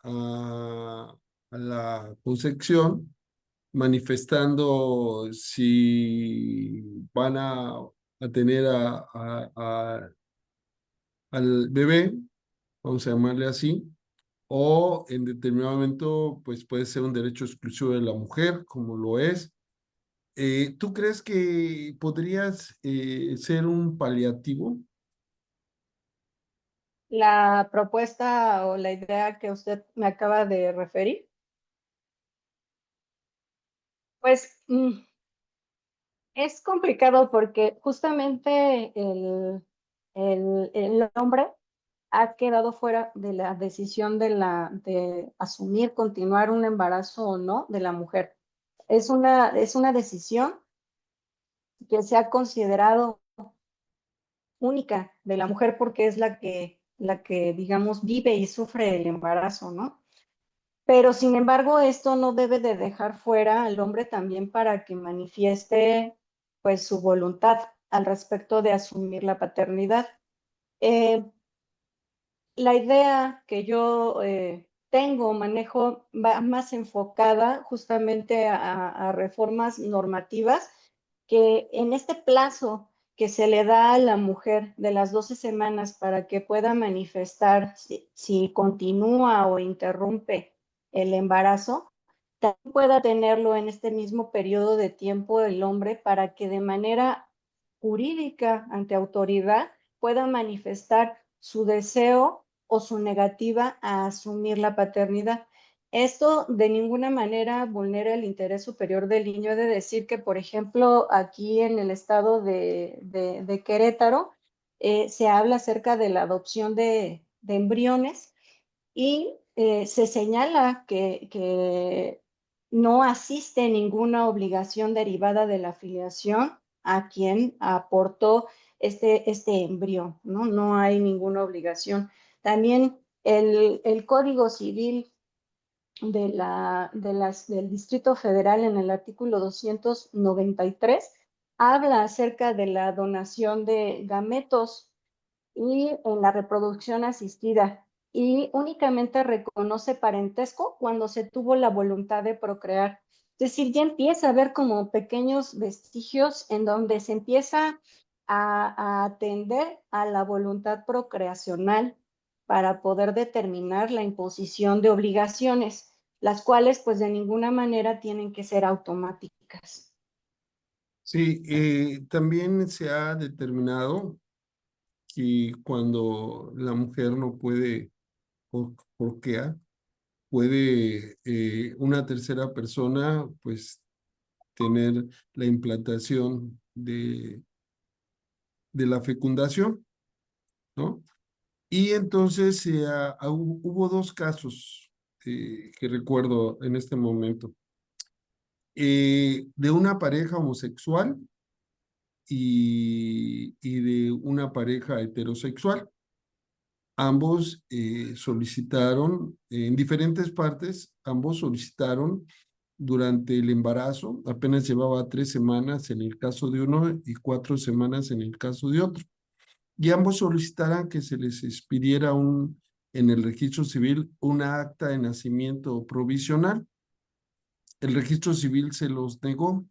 a la concepción, manifestando si van a tener al bebé, vamos a llamarle así, o en determinado momento, pues puede ser un derecho exclusivo de la mujer, como lo es. ¿Tú crees que podrías ser un paliativo? La propuesta o la idea que usted me acaba de referir, pues es complicado porque justamente el hombre ha quedado fuera de la decisión de asumir, continuar un embarazo o no de la mujer. Es una decisión que se ha considerado única de la mujer porque es la que, digamos, vive y sufre el embarazo, ¿no? Pero sin embargo, esto no debe de dejar fuera al hombre también para que manifieste pues su voluntad al respecto de asumir la paternidad. Eh, la idea que yo tengo, manejo, va más enfocada justamente a reformas normativas que en este plazo que se le da a la mujer de las 12 semanas para que pueda manifestar si continúa o interrumpe el embarazo, también pueda tenerlo en este mismo periodo de tiempo el hombre para que de manera jurídica ante autoridad pueda manifestar su deseo o su negativa a asumir la paternidad. Esto de ninguna manera vulnera el interés superior del niño. He de decir que, por ejemplo, aquí en el estado de Querétaro, se habla acerca de la adopción de embriones y se señala que no asiste ninguna obligación derivada de la afiliación a quien aportó este embrión, ¿no? No hay ninguna obligación. También el Código Civil del Distrito Federal en el artículo 293 habla acerca de la donación de gametos y en la reproducción asistida y únicamente reconoce parentesco cuando se tuvo la voluntad de procrear. Es decir, ya empieza a haber como pequeños vestigios en donde se empieza a atender a la voluntad procreacional para poder determinar la imposición de obligaciones, las cuales pues de ninguna manera tienen que ser automáticas. Sí, también se ha determinado que cuando la mujer no puede procrear, puede una tercera persona pues tener la implantación de la fecundación, ¿no? Y entonces hubo dos casos que recuerdo en este momento, de una pareja homosexual y de una pareja heterosexual. Ambos solicitaron, en diferentes partes, ambos solicitaron durante el embarazo, apenas llevaba 3 semanas en el caso de uno y 4 semanas en el caso de otro. Y ambos solicitaran que se les expidiera en el registro civil una acta de nacimiento provisional. El registro civil se los negó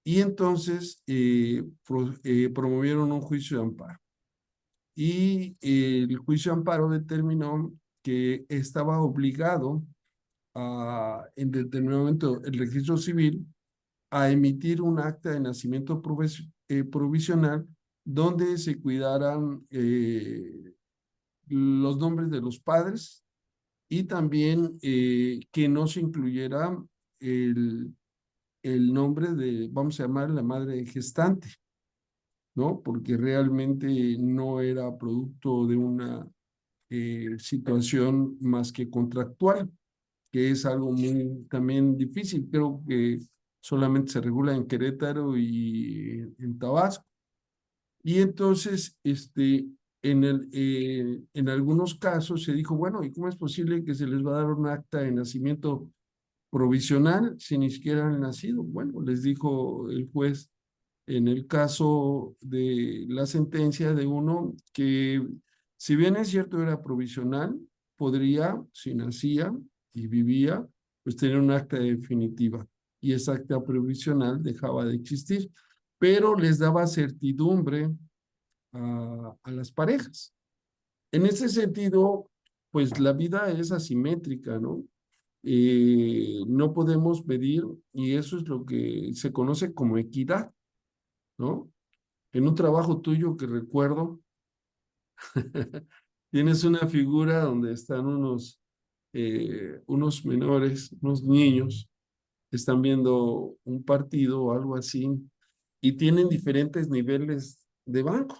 y entonces promovieron un juicio de amparo. Y el juicio de amparo determinó que estaba obligado en determinado momento el registro civil a emitir un acta de nacimiento provisional donde se cuidaran los nombres de los padres y también que no se incluyera el nombre de, vamos a llamar, la madre gestante, ¿no? Porque realmente no era producto de una situación más que contractual, que es algo muy también difícil. Creo que solamente se regula en Querétaro y en Tabasco. Y entonces, en algunos casos se dijo, bueno, ¿y cómo es posible que se les va a dar un acta de nacimiento provisional si ni siquiera han nacido? Bueno, les dijo el juez en el caso de la sentencia de uno que si bien es cierto era provisional, podría, si nacía y vivía, pues tener un acta definitiva y esa acta provisional dejaba de existir, pero les daba certidumbre a las parejas. En ese sentido, pues la vida es asimétrica, ¿no? No podemos medir, y eso es lo que se conoce como equidad, ¿no? En un trabajo tuyo que recuerdo, tienes una figura donde están unos menores, unos niños, están viendo un partido o algo así, y tienen diferentes niveles de banco.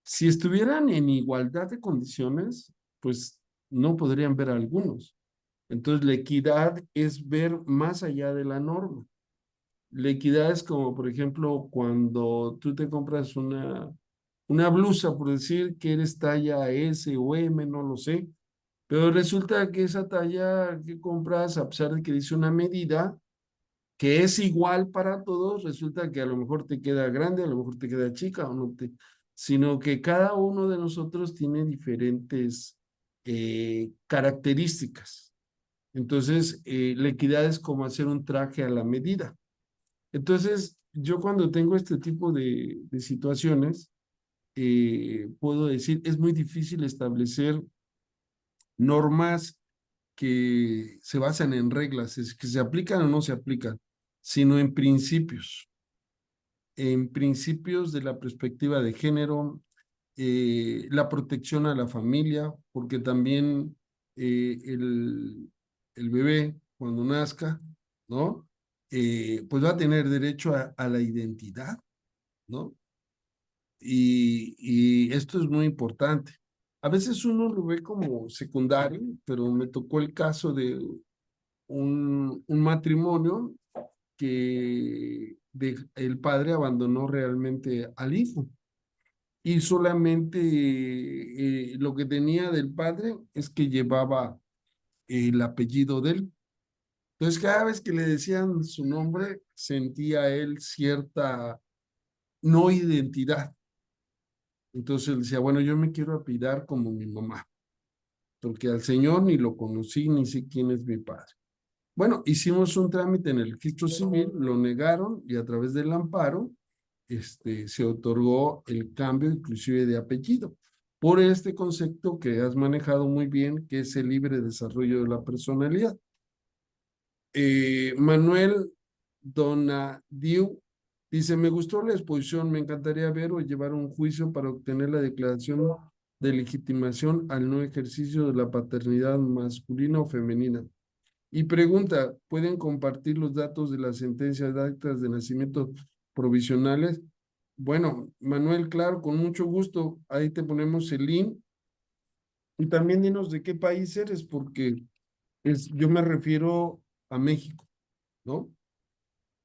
Si estuvieran en igualdad de condiciones, pues no podrían ver a algunos. Entonces, la equidad es ver más allá de la norma. La equidad es como, por ejemplo, cuando tú te compras una blusa, por decir que eres talla S o M, no lo sé, pero resulta que esa talla que compras, a pesar de que dice una medida que es igual para todos, resulta que a lo mejor te queda grande, a lo mejor te queda chica, o no te, sino que cada uno de nosotros tiene diferentes características. Entonces, la equidad es como hacer un traje a la medida. Entonces, yo cuando tengo este tipo de situaciones, puedo decir, es muy difícil establecer normas que se basan en reglas, es que se aplican o no se aplican, sino en principios de la perspectiva de género, la protección a la familia, porque también el bebé cuando nazca, ¿no? Pues va a tener derecho a la identidad, ¿no? Y esto es muy importante. A veces uno lo ve como secundario, pero me tocó el caso de un matrimonio que el padre abandonó realmente al hijo y solamente lo que tenía del padre es que llevaba el apellido de él. Entonces cada vez que le decían su nombre sentía él cierta no identidad. Entonces él decía, bueno, yo me quiero apellidar como mi mamá, porque al señor ni lo conocí, ni sé quién es mi padre. Bueno, hicimos un trámite en el registro civil, lo negaron y a través del amparo se otorgó el cambio inclusive de apellido por este concepto que has manejado muy bien, que es el libre desarrollo de la personalidad. Manuel Donadiu dice, me gustó la exposición, me encantaría ver o llevar un juicio para obtener la declaración de legitimación al no ejercicio de la paternidad masculina o femenina. Y pregunta, ¿pueden compartir los datos de las sentencias de actas de nacimiento provisionales? Bueno, Manuel, claro, con mucho gusto. Ahí te ponemos el link. Y también dinos de qué país eres, porque yo me refiero a México, ¿no?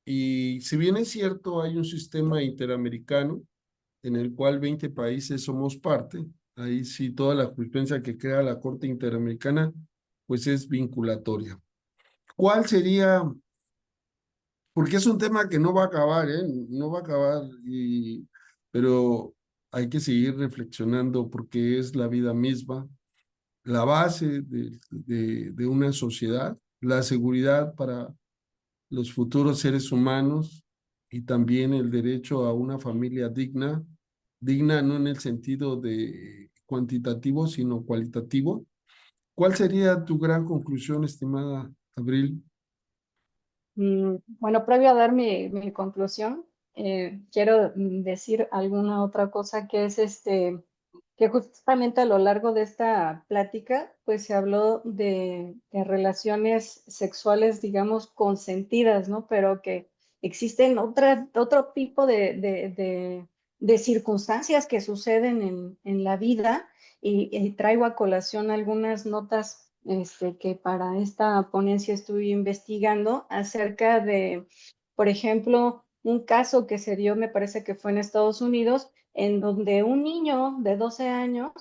Y si bien es cierto, hay un sistema interamericano en el cual 20 países somos parte, ahí sí toda la jurisprudencia que crea la Corte Interamericana, pues es vinculatoria. ¿Cuál sería? Porque es un tema que no va a acabar, ¿eh? No va a acabar, pero hay que seguir reflexionando porque es la vida misma, la base de una sociedad, la seguridad para los futuros seres humanos y también el derecho a una familia digna, digna no en el sentido de cuantitativo, sino cualitativo. ¿Cuál sería tu gran conclusión, estimada Abril? Bueno, previo a dar mi conclusión, quiero decir alguna otra cosa que es que justamente a lo largo de esta plática, pues se habló de relaciones sexuales, digamos, consentidas, ¿no? Pero que existen otro tipo de circunstancias que suceden en la vida y traigo a colación algunas notas que para esta ponencia estuve investigando acerca de, por ejemplo, un caso que se dio, me parece que fue en Estados Unidos, en donde un niño de 12 años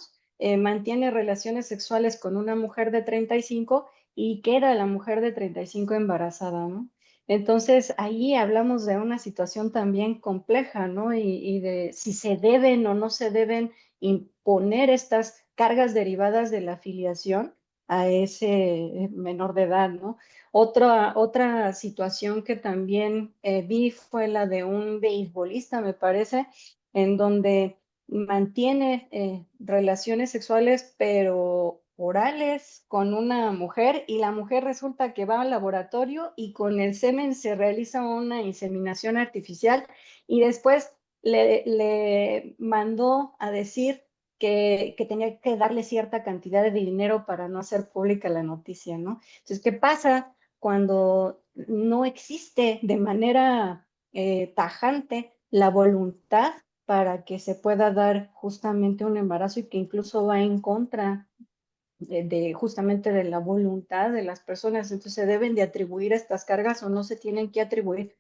mantiene relaciones sexuales con una mujer de 35 y queda la mujer de 35 embarazada, ¿no? Entonces, ahí hablamos de una situación también compleja, ¿no? Y de si se deben o no se deben imponer estas cargas derivadas de la filiación a ese menor de edad, ¿no? Otra situación que también vi fue la de un beisbolista, me parece, en donde mantiene relaciones sexuales, pero orales con una mujer y la mujer resulta que va al laboratorio y con el semen se realiza una inseminación artificial y después le mandó a decir que tenía que darle cierta cantidad de dinero para no hacer pública la noticia, ¿no? Entonces, ¿qué pasa cuando no existe de manera tajante la voluntad para que se pueda dar justamente un embarazo y que incluso va en contra justamente de la voluntad de las personas? Entonces, ¿se deben de atribuir estas cargas o no se tienen que atribuir?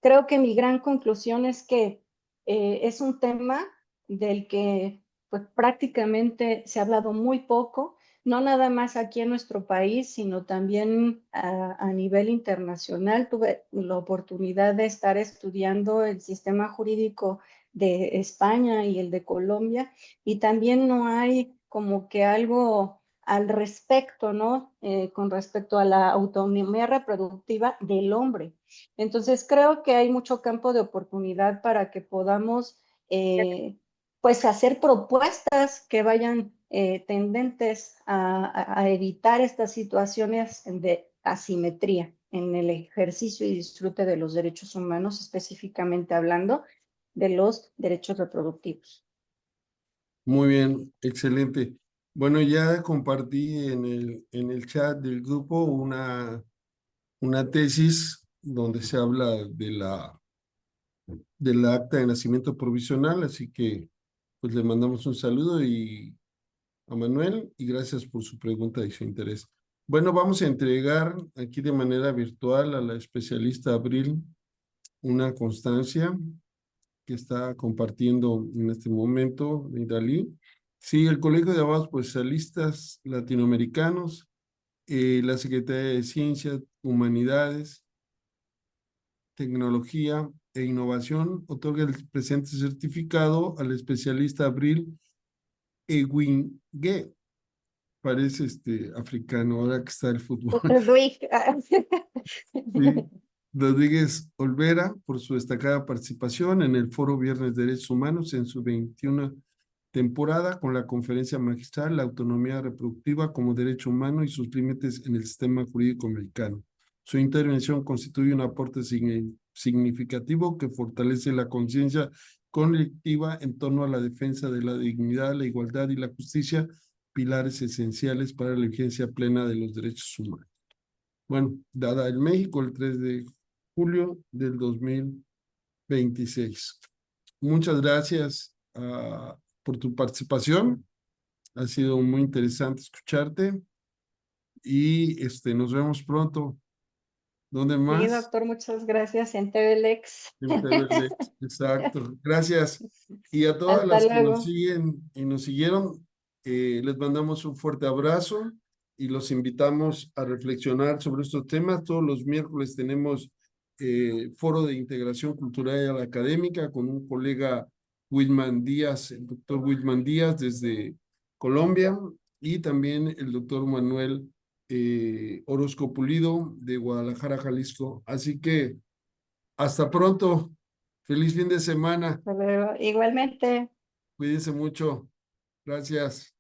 Creo que mi gran conclusión es que es un tema del que pues, prácticamente se ha hablado muy poco, no nada más aquí en nuestro país, sino también a nivel internacional. Tuve la oportunidad de estar estudiando el sistema jurídico de España y el de Colombia, y también no hay como que algo al respecto, ¿no? Con respecto a la autonomía reproductiva del hombre. Entonces, creo que hay mucho campo de oportunidad para que podamos, pues, hacer propuestas que vayan tendentes a evitar estas situaciones de asimetría en el ejercicio y disfrute de los derechos humanos, específicamente hablando de los derechos reproductivos. Muy bien, excelente. Bueno, ya compartí en el chat del grupo una tesis donde se habla del acta de nacimiento provisional, así que pues le mandamos un saludo a Manuel y gracias por su pregunta y su interés. Bueno, vamos a entregar aquí de manera virtual a la especialista Abril una constancia que está compartiendo en este momento Dalí. Sí, el Colegio de Abogados Procesalistas Latinoamericanos, la Secretaría de Ciencias, Humanidades, Tecnología e Innovación otorga el presente certificado al especialista Abril Ewingue. Parece africano, ahora que está el fútbol. Sí. Rodríguez Olvera, por su destacada participación en el Foro Viernes de Derechos Humanos en su 21 temporada con la conferencia magistral La autonomía reproductiva como derecho humano y sus límites en el sistema jurídico americano. Su intervención constituye un aporte significativo que fortalece la conciencia colectiva en torno a la defensa de la dignidad, la igualdad y la justicia, pilares esenciales para la vigencia plena de los derechos humanos. Bueno, dada en México el 3 de julio del 2026. Muchas gracias por tu participación. Ha sido muy interesante escucharte y nos vemos pronto. ¿Dónde más? Sí, doctor, muchas gracias en TVLex. En TVLex, exacto. Gracias. Y a todas Hasta las que luego. nos siguen y nos siguieron, les mandamos un fuerte abrazo y los invitamos a reflexionar sobre estos temas. Todos los miércoles tenemos foro de integración cultural y académica con un colega Whitman Díaz, el doctor Whitman Díaz desde Colombia y también el doctor Manuel Orozco Pulido de Guadalajara, Jalisco. Así que hasta pronto. Feliz fin de semana. Hasta luego. Igualmente. Cuídense mucho. Gracias.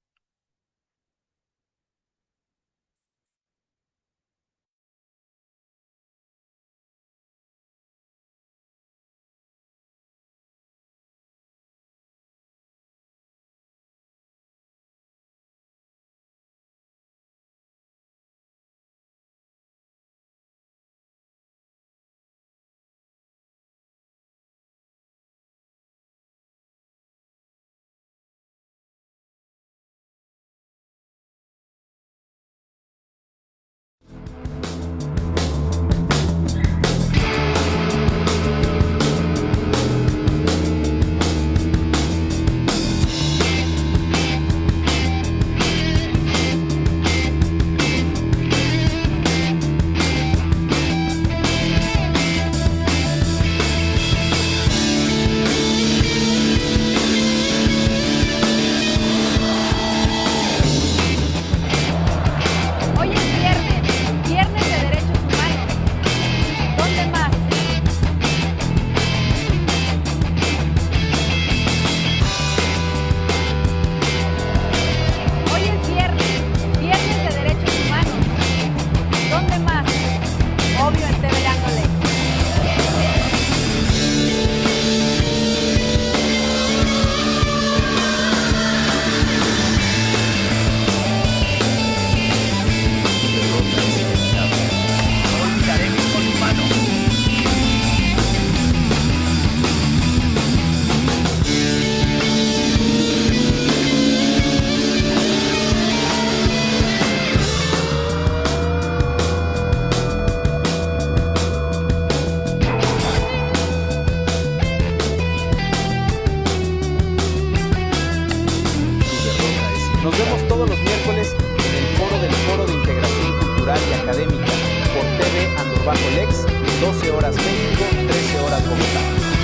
Nos vemos todos los miércoles en el Foro de Integración Cultural y Académica por TV Andorbajo Lex, 12 horas México, 13 horas Bogotá.